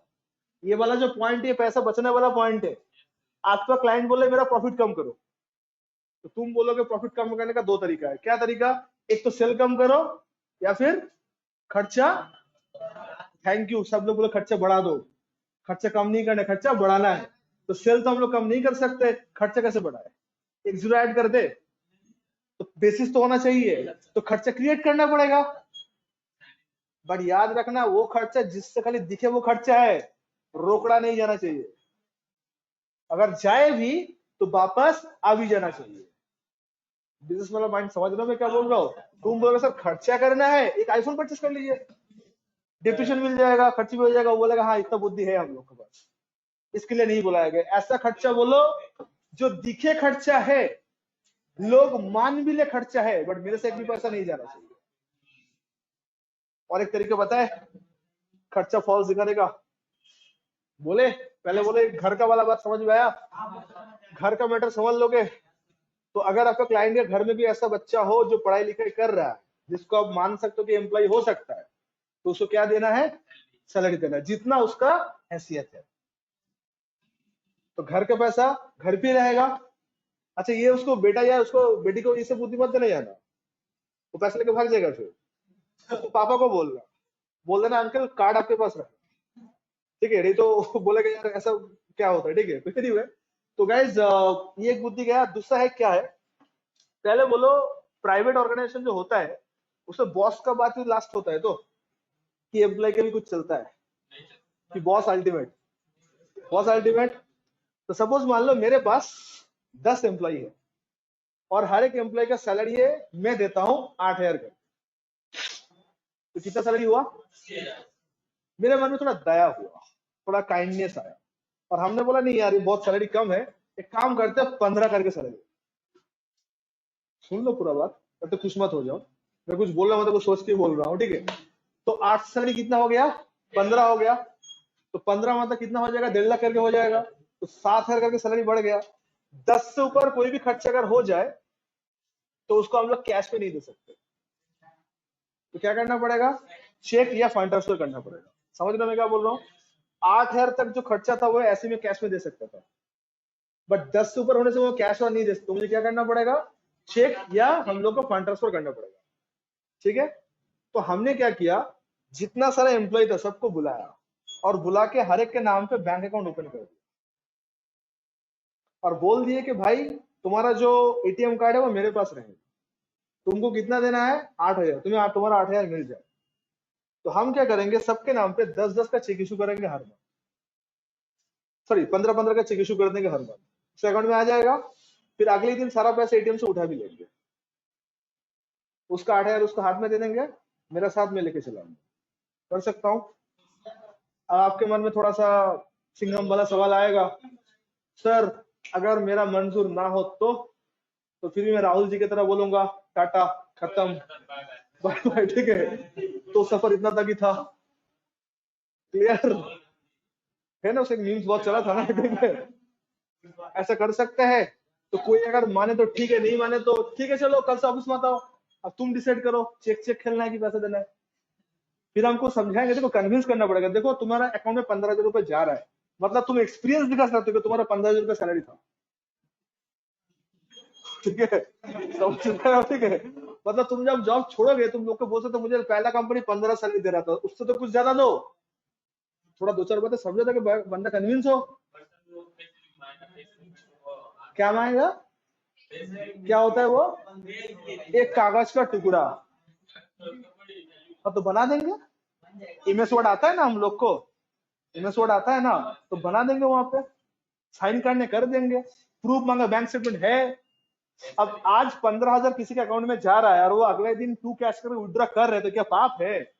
ये वाला जो पॉइंट है पैसा बचने वाला पॉइंट है। आपका क्लाइंट बोले मेरा प्रॉफिट कम करो, तो तुम बोलोगे प्रॉफिट कम करने का दो तरीका है। क्या तरीका? एक तो सेल कम करो या फिर खर्चा। थैंक यू, सब लोग बोले खर्चा बढ़ा दो। खर्चा कम नहीं करना, खर्चा बढ़ाना है। तो सेल तो हम लोग कम नहीं कर सकते, खर्चा कैसे बढ़ाए? एक जीरो ऐड कर दे, तो बेसिस तो होना चाहिए, तो खर्चा क्रिएट करना पड़ेगा। बट याद रखना वो खर्चा जिससे खाली दिखे वो खर्चा है, रोकड़ा नहीं जाना चाहिए। अगर जाए भी तो वापस आ भी जाना चाहिए। बिजनेस वाला माइंड समझ रहा मैं क्या बोल रहा हूँ? तुम बोलोगे सर खर्चा करना है, एक आईफोन परचेस कर लीजिए, डिप्रेशन मिल जाएगा, खर्च भी हो जाएगा। वो बोलेगा हाँ इतना बुद्धि है हम लोग के पास। इसके लिए नहीं बुलाया गया। ऐसा खर्चा बोलो जो दिखे खर्चा है, लोग मान भी ले खर्चा है, बट मेरे से एक भी पैसा नहीं जाना चाहिए। और एक तरीका बताए खर्चा फॉल्स दिखाने का? बोले पहले बोले घर का वाला बात समझ में आया? घर का मैटर समझ लोगे तो अगर आपका क्लाइंट के घर में भी ऐसा बच्चा हो जो पढ़ाई लिखाई कर रहा है, जिसको आप मान सकते हो कि एम्प्लॉय हो सकता है, तो उसको क्या देना है? सैलरी देना है, जितना उसका हैसियत है। तो घर का पैसा घर पे रहेगा। अच्छा ये उसको बेटा या उसको बेटी को इससे बुद्धि मत देने जाना, वो पैसे लेके भाग जाएगा। फिर तो पापा को बोल देना अंकल कार्ड आपके पास रखो, ठीक है? नहीं तो बोलेगा यार ऐसा क्या होता है। ठीक है, तो anyway, तो गाइज ये एक बुद्धि गया। दूसरा है क्या है? पहले बोलो प्राइवेट ऑर्गेनाइजेशन जो होता है उसमें बॉस का बात भी लास्ट होता है, तो कि एम्प्लॉय के भी कुछ चलता है कि बॉस अल्टीमेट। Boss ultimate. तो सपोज मान लो मेरे पास 10 एम्प्लॉय है और हर एक एम्प्लॉय का सैलरी है मैं देता हूं 8,000 का। तो कितना सैलरी हुआ? मेरे मन में थोड़ा दया हुआ, थोड़ा काइंडनेस आया, और हमने बोला नहीं यार ये बहुत सैलरी कम है, एक काम करते हैं 15 करके सैलरी। सुन लो पूरा बात, तो खुश मत हो जाओ, मैं कुछ बोल रहा हूँ तो कुछ सोच के बोल रहा हूँ। ठीक है, तो 8 सैलरी कितना हो गया? 15 हो गया। तो 15 मतलब कितना हो जाएगा? 1.5 लाख करके हो जाएगा। तो 7,000 करके सैलरी बढ़ गया। 10 से ऊपर कोई भी खर्च अगर हो जाए तो उसको हम लोग कैश पे नहीं दे सकते, तो क्या करना पड़ेगा? चेक या फंड ट्रांसफर करना पड़ेगा। समझ रहे मैं क्या बोल रहा हूँ? 8,000 तक जो खर्चा था वो ऐसे में कैश में दे सकता था, बट 10 से ऊपर होने से वो कैश और नहीं दे सकते, तो मुझे क्या करना पड़ेगा? चेक या हम लोग को फंड ट्रांसफर करना पड़ेगा। ठीक है, तो हमने क्या किया, जितना सारा एम्प्लॉय था सबको बुलाया और बुला के हर एक के नाम पे बैंक अकाउंट ओपन कर दिया और बोल दिए कि भाई तुम्हारा जो एटीएम कार्ड है वो मेरे पास रहेगा, तुमको कितना देना है? 8,000, तुम्हें तुम्हारा 8,000 मिल जाए। तो हम क्या करेंगे, सबके नाम पे 10-10 का चेक इशू करेंगे हर मंथ, सॉरी 15-15 का चेक इशू कर देंगे हर मंथ, उसके अकाउंट में आ जाएगा। फिर अगले दिन सारा पैसा एटीएम से उठा भी लेंगे, उसका 8,000 उसका हाथ में दे देंगे, मेरा साथ में लेके चलाऊंगा। कर सकता हूँ। अब आपके मन में थोड़ा सा सिंघम वाला सवाल आएगा, सर अगर मेरा मंजूर ना हो तो फिर भी मैं राहुल जी की तरह बोलूंगा टाटा खत्म बाय बाय। ठीक है, तो सफर इतना तक ही था। क्लियर है ना? उसे मीम्स बहुत चला था ना। ठीक है, ऐसा कर सकते हैं। तो कोई अगर माने तो ठीक है, नहीं माने तो ठीक है, चलो कल से ऑफिस मत आओ, अब तुम डिसाइड करो चेक चेक खेलना है कि पैसा देना है। फिर हमको समझाएंगे, देखो कन्विंस करना पड़ेगा। देखो तुम्हारा अकाउंट में 15,000 रुपए जा रहा है, मतलब तुम एक्सपीरियंस दिखा सकते हो कि तुम्हारा 15,000 रुपए सैलरी था। ठीक है, समझ रहे हो? ठीक है, मतलब तुम जब जॉब छोड़ोगे तुम लोग को बोल सकते हो मुझे पहला कंपनी 15 सैलरी दे रहा था, उससे तो कुछ ज्यादा दो। थोड़ा 2-4 बातें समझो था कि बंदा कन्विंस हो। क्या मांगेगा? क्या होता है वो? एक कागज का टुकड़ा। हाँ तो बना देंगे, इमेज वर्ड आता है ना हम लोग को, इमेज वर्ड आता है ना, तो बना देंगे वहां पे, साइन करने कर देंगे, प्रूफ मांगा बैंक स्टेटमेंट है। अब आज 15,000 किसी के अकाउंट में जा रहा है और वो अगले दिन टू कैश करके विड्रॉ कर रहे हैं, तो क्या पाप है?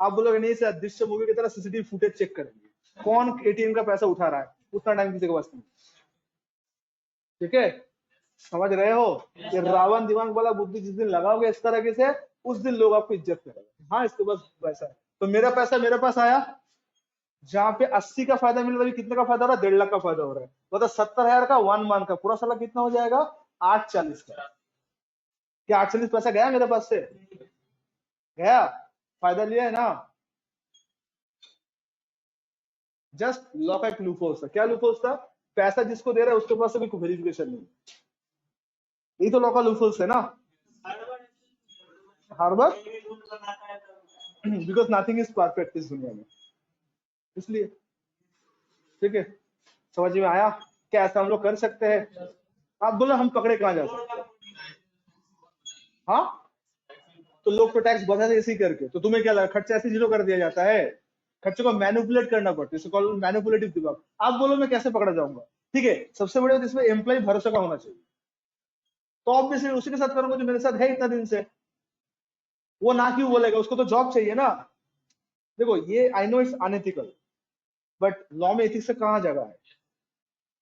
आप बोलोगे नहीं सर, दृश्य मूवी की तरह सीसीटीवी फुटेज चेक करेंगे, कौन एटीएम का पैसा उठा रहा है, उतना टाइम किसी के पास नहीं। ठीक है, समझ रहे हो? ये रावण दिमाग वाला बुद्धि जिस दिन लगाओगे इस तरह से, उस दिन लोग आपको इज्जत करेंगे। हाँ इसके पास पैसा है, तो मेरा पैसा मेरे पास आया, जहां पे 80 का फायदा मिल रहा है, कितने का फायदा हो रहा है? 1.5 लाख का फायदा हो रहा है, मतलब 70,000 का 1 मंथ का पूरा साला कितना हो जाएगा? 840 का। क्या 840 पैसा गया मेरे पास से? गया, फायदा लिया है ना। जस्ट लॉ का एक लूपहोल्स था। क्या लूपहोल्स था? पैसा जिसको दे रहा है उसके पास से भी कोई वेरिफिकेशन नहीं। यही तो लॉ का लूपहोल्स है ना। हार्बर बिकॉज नथिंग इज परफेक्ट इस दुनिया में, इसलिए। ठीक है, समझ में आया? क्या ऐसा हम लोग कर सकते हैं? आप बोलो हम पकड़े कहाँ जा सकते हैं? हाँ, तो लोग तो टैक्स बढ़ा दे इसी करके, तो तुम्हें क्या लगा खर्चा ऐसे जीरो कर दिया जाता है? खर्चे को मैनिपुलेट करना पड़ता है, कॉल्ड मैनिपुलेटिव दिमाग। आप बोलो मैं कैसे पकड़ा जाऊंगा? ठीक है, सबसे बड़े इसमें एम्प्लॉय भरोसा का होना चाहिए, तो ऑब्वियसली उसी के साथ करूंगा जो मेरे साथ है इतना दिन से। वो ना क्यों बोलेगा, उसको तो जॉब चाहिए ना। देखो ये I know it's unethical, but law में एथिक्स से कहाँ जगह है?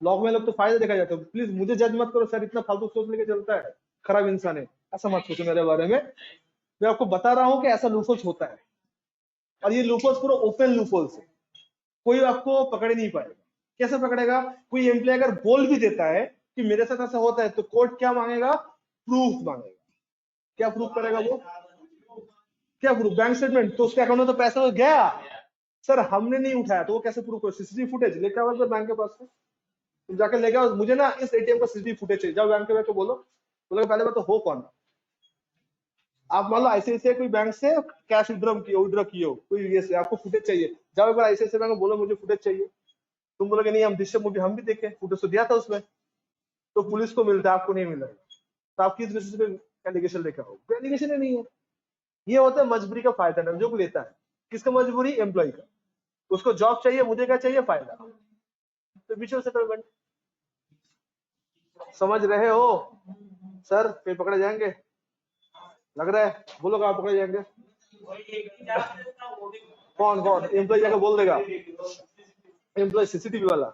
लॉ में लोग तो फायदा देखा जाता है। प्लीज मुझे जज मत करो सर, इतना फालतू सोच लेके चलता है, खराब इंसान है, ऐसा मत सोचो मेरे बारे में। मैं आपको बता रहा हूँ कि ऐसा लूफोल्स होता है, और ये लूफोल्स पूरा ओपन लूफोल्स है, कोई आपको पकड़ नहीं पाएगा। कैसे पकड़ेगा? कोई एम्प्लॉय अगर बोल भी देता है कि मेरे साथ ऐसा होता है, तो कोर्ट क्या मांगेगा? प्रूफ मांगेगा। क्या प्रूफ करेगा वो? क्या प्रूफ? Bank statement. तो उसके अकाउंट में तो पैसा तो गया, सर हमने नहीं उठाया, तो वो कैसे प्रूफ करो? सीसीटीवी फुटेज लेके आओ बैंक के पास से, तुम जाके लेके आओ, मुझे ना इस एटीएम का सीसीटीवी फुटेज चाहिए। जाओ बैंक के को बोलो, बोलो पहले बात तो हो कौन? आप मान लो आईसीआईसीआई कोई बैंक से कैश विड्रॉ किए हो, कोई ये से आपको फुटेज चाहिए, जाओ एक बार आईसीआईसीआई बैंक में बोलो मुझे फुटेज चाहिए। तुम बोलोगे नहीं हम दृश्यम मूवी हम भी देखे, फुटेज तो दिया था उसमें, तो पुलिस को मिलता है, आपको नहीं मिल रहा है, तो आप किस बेसिस पे एलिगेशन लेकर आओ? एलिगेशन ही नहीं है। ये होता है मजबूरी का फायदा ना, जो लेता है। किसका मजबूरी? एम्प्लॉय का। उसको जॉब चाहिए, मुझे क्या चाहिए? फायदा। तो म्यूचुअल सेटलमेंट। समझ रहे हो सर? फिर पकड़े जाएंगे लग रहा है? बोलो कहाँ पकड़े जाएंगे? कौन कौन? एम्प्लॉय जाकर बोल देगा, एम्प्लॉय सीसीटीवी वाला।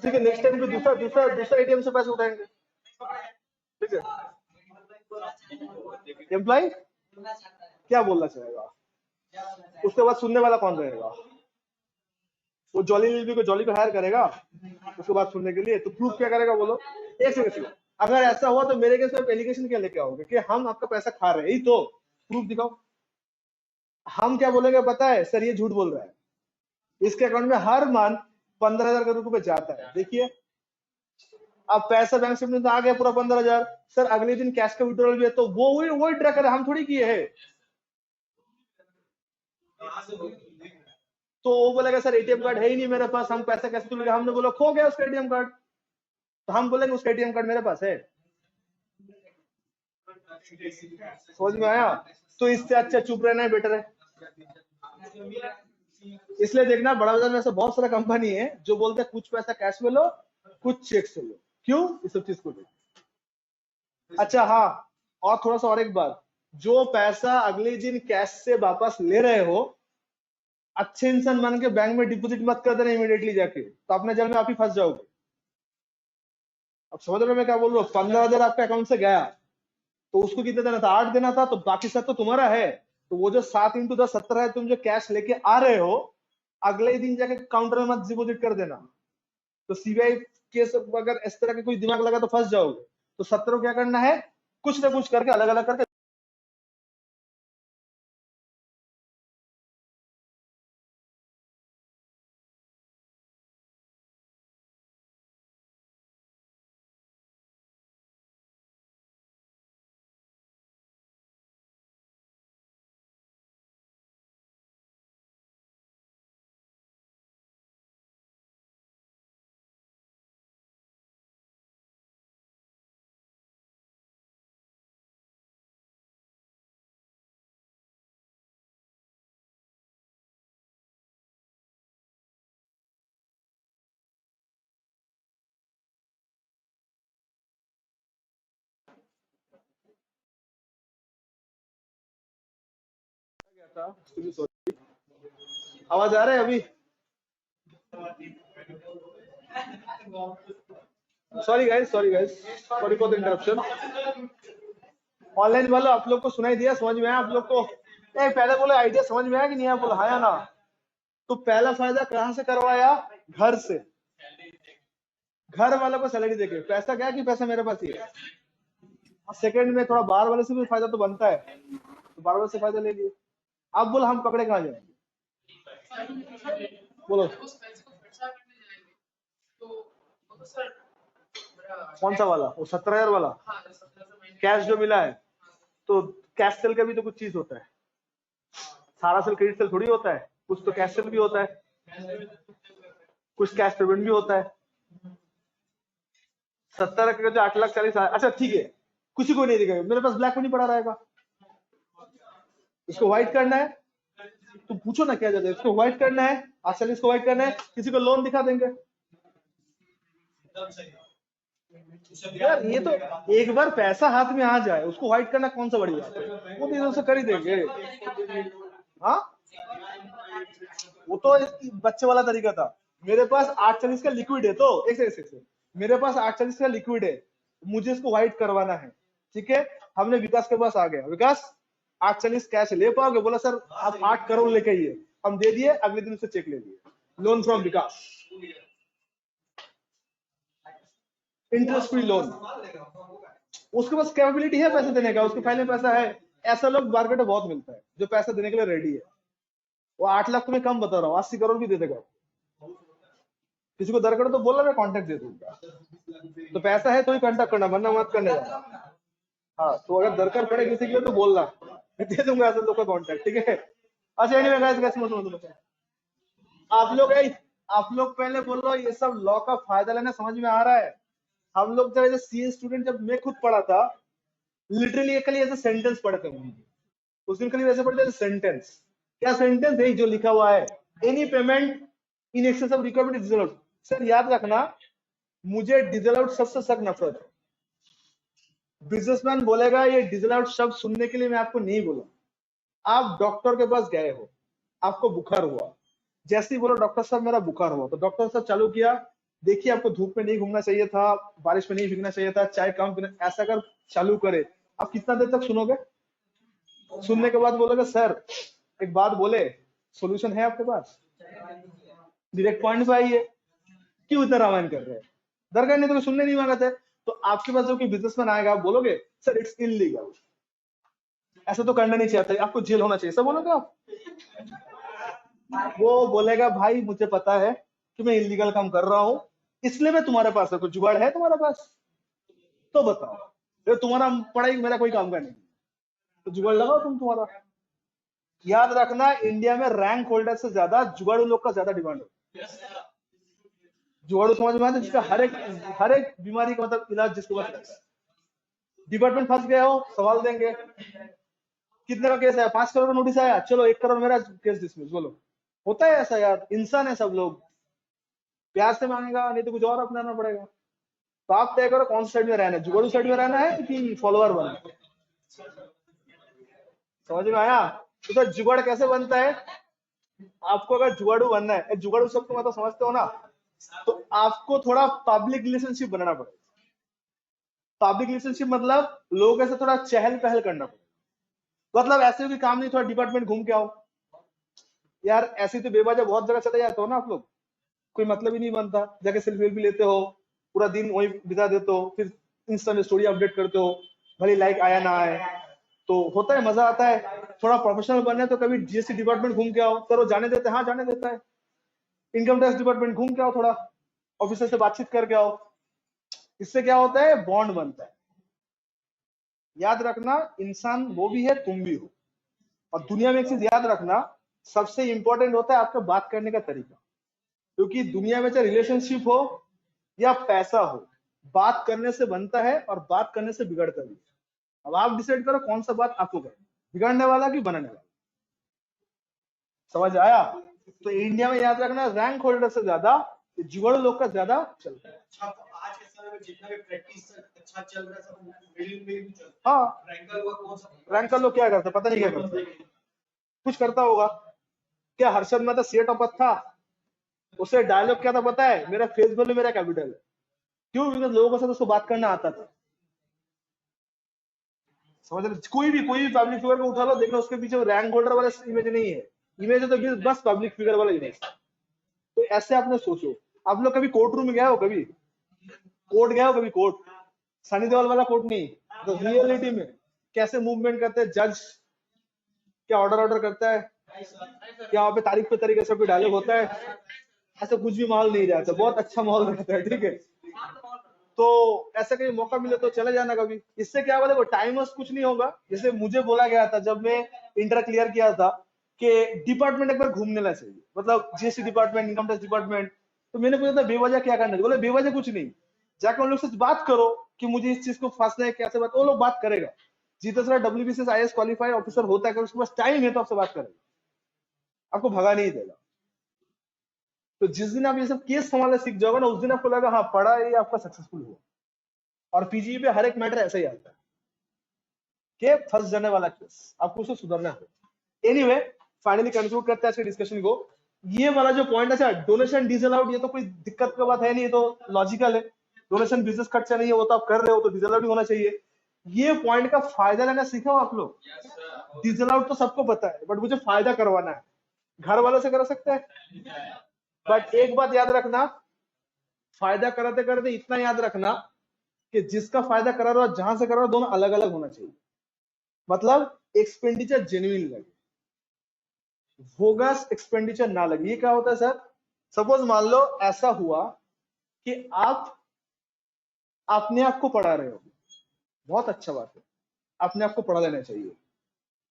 ठीक है, नेक्स्ट टाइम पे दूसरा दूसरा दूसरा एटीएम से पैसे उठाएंगे। ठीक है, एम्प्लॉय क्या बोलना चाहेगा? उसके बाद सुनने वाला कौन रहेगा? वो जॉली को हायर करेगा उसके बाद सुनने के लिए, तो प्रूफ क्या करेगा बोलो? एक सेकंड, अगर ऐसा हुआ तो मेरे केस में एलिगेशन क्या लेके आओगे कि हम आपका पैसा खा रहे हैं? यही तो प्रूफ दिखाओ। हम क्या बोलेंगे पता है? सर ये झूठ बोल रहा है, इसके अकाउंट में हर मंथ 15,000 रुपए जाता है, देखिए। अब पैसा बैंक स्टेटमेंट आ गया पूरा 15,000, सर अगले दिन कैश का विड्रॉल भी है, तो वो वही ट्रैक करे, हम थोड़ी किए है। तो वो बोलेगा सर एटीएम कार्ड है ही नहीं मेरे पास, हम पैसा कैसे तुलेंगे? हमने बोला खो गया उसका एटीएम कार्ड, तो हम बोलेंगे उसका एटीएम कार्ड मेरे पास है। समझ में आया? तो इससे अच्छा चुप रहना है बेटर है। इसलिए देखना बड़ा बाजार में ऐसा बहुत सारा कंपनी है जो बोलते हैं कुछ पैसा कैश में लो, कुछ चेक से लो। क्यों? इस सब चीज को देखो। अच्छा हाँ, और थोड़ा सा और एक बात, जो पैसा अगले दिन कैश से वापस ले रहे हो, अच्छे इंसान मान के बैंक में डिपॉजिट मत कर देना इमीडिएटली जाके, तो अपने जेल में आप ही फंस जाओगे। अब समझ रहे हो मैं क्या बोल रहा हूँ? 15,000 आपके अकाउंट से गया, तो उसको कितना देना था? 8 देना था, तो बाकी सब तो तुम्हारा है। तो वो जो 7 इंटू 10 17 है, तुम जो कैश लेके आ रहे हो, अगले दिन जाके काउंटर में मत डिपोजिट कर देना। तो सीबीआई केस अगर इस तरह के कोई दिमाग लगा तो फंस जाओगे। तो 17 क्या करना है? कुछ ना कुछ करके अलग अलग करके था, सॉरी। आवाज आ रहा है अभी? Sorry guys, sorry for the interruption. Online वालों, आप लोग को सुनाई दिया, समझ में आया आप लोग को? पहले बोले आइडिया समझ में आया कि नहीं आया? बोला हाँ या ना? तो पहला फायदा कहां से करवाया? घर से। घर वालों को सैलरी देके। पैसा क्या कि पैसा मेरे पास ही है। सेकंड में थोड़ा बाहर वाले से भी फायदा तो बनता है, तो बाहर वाले से फायदा ले लिए। आप बोलो हम पकड़े कहाँ जाएंगे? बोलो कौन सा वाला? वो 17,000 वाला कैश जो मिला है। तो कैश सेल का भी तो कुछ चीज होता है, सारा सेल क्रेडिट सेल थोड़ी होता है। कुछ तो कैश सेल भी होता है, कुछ कैश पेमेंट भी होता है। 70 का जो 8,40,000। अच्छा ठीक है, किसी को नहीं दिखेगा, मेरे पास ब्लैक मनी पड़ा रहेगा। इसको व्हाइट करना है तो पूछो ना क्या जाता है। इसको व्हाइट करना है, अच्छा इसको व्हाइट करना है, किसी को लोन दिखा देंगे। यार ये तो एक बार पैसा हाथ में आ जाए, उसको व्हाइट करना कौन सा बड़ी बात है? वो तो इधर से कर ही देंगे। हाँ, वो तो बच्चे वाला तरीका था। मेरे पास 840 का लिक्विड है, तो एक मेरे पास 840 का लिक्विड है, मुझे इसको व्हाइट करवाना है। ठीक है, हमने विकास के पास आ गया, विकास 840 कैश ले पाओगे? बोला सर आप 8 करोड़ लेके आइए। हम दे दिए, अगले दिन उससे चेक ले लिए, loan from Vikas, interest free loan. उसके पास कैपेबिलिटी है पैसे देने का, उसके फाइल में पैसा है। ऐसा लोग मार्केट में बहुत मिलता है जो पैसा देने के लिए रेडी है। वो 8 लाख तुम्हें कम बता रहा हूँ, 80 करोड़ भी दे देगा। किसी को दर करो तो बोला मैं कांटेक्ट दे दूंगा। तो पैसा है तो ही कांटेक्ट करना, वरना मत करने जाना। हाँ, तो अगर दरकार पड़े किसी की तो बोलना, दे दूंगा ऐसे लोग का कांटेक्ट। ठीक है। अच्छा एनीवे गाइस, आप लोग पहले बोल रहे हो ये सब लॉ का फायदा लेना समझ में आ रहा है? हम लोग जब सीए स्टूडेंट, जब मैं खुद पढ़ा था, लिटरली कल ऐसे सेंटेंस पढ़े थे। उस दिन कल ऐसे पढ़ते थे सेंटेंस। क्या सेंटेंस है जो लिखा हुआ है? Any payment in excess of requirement digital out. Sir याद रखना, मुझे डिजिटल आउट सबसे सख्त नफरत है। बिजनेसमैन बोलेगा ये डिजिटल आउट शब्द सुनने के लिए मैं आपको नहीं बोला। आप डॉक्टर के पास गए हो, आपको बुखार हुआ, जैसे ही बोलो डॉक्टर साहब मेरा बुखार हुआ, तो डॉक्टर साहब चालू किया, देखिए आपको धूप में नहीं घूमना चाहिए था, बारिश में नहीं भीगना चाहिए था, चाय कम पीना, ऐसा कर चालू करे। आप कितना देर तक सुनोगे? सुनने के बाद बोलोगे सर एक बात बोले, सॉल्यूशन है आपके पास? डायरेक्ट पॉइंट पे आइए, क्यों इतना रामायण कर रहे हैं? दरकार नहीं तो सुनने नहीं मांगा थे। तो आपके पास जो कि बिजनेसमैन आएगा, आप बोलोगे सर इट्स इलीगल, ऐसा तो करना नहीं चाहिए, आपको जेल होना चाहिए, सब बोलोगे आप? वो बोलेगा भाई मुझे पता है कि मैं इलीगल काम कर रहा हूं, इसलिए मैं तुम्हारे पास है, कुछ जुगाड़ है तुम्हारे पास तो बताओ। तो तुम्हारा पढ़ाई मेरा कोई काम का नहीं, तो जुगाड़ लगाओ तुम तुम्हारा। याद रखना, इंडिया में रैंक होल्डर से ज्यादा जुगाड़ू लोग का ज्यादा डिमांड है। जुगाड़ू समझ में आता है, जिसका हर एक बीमारी का मतलब इलाज जिसके पास रहता है। डिपार्टमेंट फंस गए हो, सवाल देंगे कितने का केस है, 5 करोड़ का नोटिस आया, चलो 1 करोड़ मेरा केस डिसमिस। बोलो, होता है ऐसा यार, इंसान है सब लोग। प्यार से मांगेगा, नहीं तो कुछ और अपनाना पड़ेगा। तो आप तय करो कौन सा साइड में रहना है, जुगाड़ू साइड में रहना है कि फॉलोअर बनना है? समझ में आया? तो जुगाड़ कैसे बनता है? आपको अगर जुगाड़ू बनना है, जुगाड़ू शब्द को मतलब समझते हो ना, तो आपको थोड़ा पब्लिक रिलेशनशिप बनाना पड़ेगा। पब्लिक रिलेशनशिप मतलब लोगों से थोड़ा चहल पहल करना पड़ेगा। मतलब ऐसे भी काम नहीं, थोड़ा डिपार्टमेंट घूम के आओ यार। ऐसे तो बेवजह बहुत जगह चले जाते हो ना आप लोग, कोई मतलब ही नहीं बनता, जाके सेल्फी भी लेते हो, पूरा दिन वही बिता देते हो, फिर इंस्टा में स्टोरी अपडेट करते हो, भले लाइक आया ना आए, तो होता है, मजा आता है। थोड़ा प्रोफेशनल बनना है तो कभी जीएसटी डिपार्टमेंट घूम के आओ। सर जाने देते हैं? हाँ जाने देता है। इनकम टैक्स डिपार्टमेंट घूम के आओ, थोड़ा ऑफिसर से बातचीत करके आओ। इससे क्या होता है? बॉन्ड बनता है। याद रखना, इंसान वो भी है तुम भी हो। और दुनिया में एक चीज याद रखना, सबसे इंपॉर्टेंट होता है आपका बात करने का तरीका। क्योंकि दुनिया में चाहे रिलेशनशिप हो या पैसा हो, बात करने से बनता है और बात करने से बिगड़ता भी। अब आप डिसाइड करो कौन सा बात आपको करना, बिगड़ने वाला कि बनाने वाला। समझ आया? तो इंडिया में याद रखना, रैंक होल्डर से ज्यादा जुगाड़ू लोग का ज्यादा चलता है। आज के समय में जितना भी प्रैक्टिस अच्छा चल रहा है सब मिडिल में भी चल रहा है। हाँ, रैंकर लोग क्या करते पता नहीं क्या करते। कुछ करता होगा क्या? हर्षद मेहता सीए टॉपर था, उससे डायलॉग क्या था पता है? मेरा फेस वैल्यू मेरा कैपिटल है। क्यों? बिकॉज लोगों के साथ उसको बात करना आता था। समझ रहे? कोई भी पब्लिक फिगर को उठा लो, देखना उसके पीछे रैंक होल्डर वाला इमेज नहीं है, इमेज है तो बस पब्लिक फिगर वाला इमेज। तो ऐसे आपने सोचो, आप लोग कभी कोर्ट रूम में गए हो? कभी कोर्ट गए हो? कभी कोर्ट? सनी देओल वाला कोर्ट नहीं, तो रियलिटी में कैसे मूवमेंट करते हैं जज, क्या ऑर्डर करता है, क्या वहां पे तारीख पे तारीख ऐसा कोई डायलॉग होता है? ऐसा कुछ भी माहौल नहीं रहता, बहुत अच्छा माहौल रहता है। ठीक है, तो ऐसा कहीं मौका मिले तो चले जाना कभी। इससे क्या होगा, देखो टाइम वेस्ट कुछ नहीं होगा। जैसे मुझे बोला गया था जब मैं इंटर क्लियर किया था कि डिपार्टमेंट एक बार घूमने ला चाहिए, मतलब GST department, income tax department. तो मैंने पूछा था बेवजह क्या करना है? बोले बेवजह कुछ नहीं, जाकर उन लोग से बात करो कि मुझे इस चीज को फंसना है, कैसे बात, वो लोग बात करेगा। जितना सारा WBCS IAS क्वालिफाइड ऑफिसर होता है, अगर उसके पास टाइम है तो आपसे बात करेगा, आपको भगा नहीं देगा। तो जिस दिन आप ये सब केस संभालना सीख जाओगे ना, उस दिन आपको लगा हाँ पढ़ा ये आपका सक्सेसफुल हुआ। और पीजी पे हर एक मैटर ऐसा ही आता है कि फंस जाने वाला केस, आपको उसको सुधरना है। एनीवे, फाइनली कंक्लूड करते हैं आज के डिस्कशन को। ये वाला जो पॉइंट है डोनेशन डिसअलाउड, ये तो कोई दिक्कत की बात है नहीं, ये तो लॉजिकल है। डोनेशन बिजनेस खर्चा नहीं है, वो तो आप कर रहे हो, तो डिसअलाउड ही होना चाहिए। ये पॉइंट का फायदा लेना सीखो आप लोग। डिसअलाउड तो सबको पता है, बट मुझे फायदा करवाना है। घर वालों से कर सकते हैं, बट एक बात याद रखना, फायदा कराते कराते इतना याद रखना कि जिसका फायदा करा रहा हो, जहां से करा रहा हो, दोनों अलग अलग होना चाहिए। मतलब एक्सपेंडिचर जेन्युइन लगे, बोगस एक्सपेंडिचर ना लगे। ये क्या होता है सर? सपोज मान लो ऐसा हुआ कि आप अपने आप को पढ़ा रहे हो, बहुत अच्छा बात है, अपने आप को पढ़ा लेना चाहिए।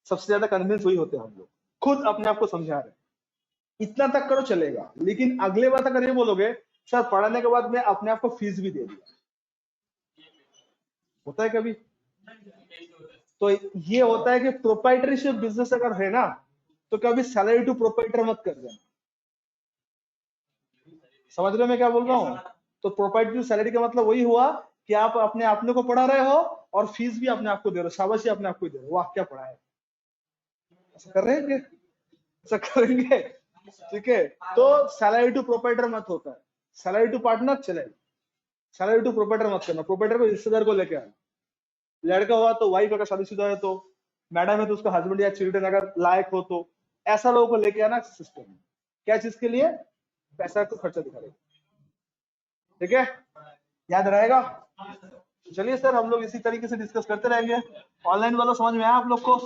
सबसे ज्यादा कन्विंस वही होते हैं हम लोग, खुद अपने आप को समझा रहे हैं, इतना तक करो चलेगा। लेकिन अगले बात अगर ये बोलोगे सर पढ़ाने के बाद मैं अपने आप को फीस भी दे दिया, होता है कभी? तो ये होता है कि प्रोप्राइटरशिप बिजनेस अगर है ना, तो कभी सैलरी टू प्रोप्राइटर मत कर देना। समझ रहे हो मैं क्या बोल रहा हूँ? तो प्रोप्राइटरी सैलरी का मतलब वही हुआ कि आप अपने अपने को पढ़ा रहे हो और फीस भी अपने आप को दे रहे हो, शाबाशी अपने आप को दे रहे हो, वाह क्या पढ़ा है। ऐसा कर रहे हैं क्या? ऐसा करेंगे? ठीक है, तो सैलरी टू प्रोप्राइटर मत होता है, सैलरी टू पार्टनर चलेगा, सैलरी टू प्रोप्राइटर मत करना। प्रोप्राइटर को रिश्तेदार को लेके आना, लड़का हुआ तो वाइफ, अगर शादीशुदा है तो मैडम है तो उसका हस्बैंड या चिल्ड्रन अगर लायक हो तो ऐसा लोगों को लेके आना सिस्टम में। क्या चीज के लिए? पैसा को खर्चा दिखाएगा। ठीक है, याद रहेगा। चलिए सर, हम लोग इसी तरीके से डिस्कस करते रहेंगे। ऑनलाइन वालों समझ में आया आप लोग को?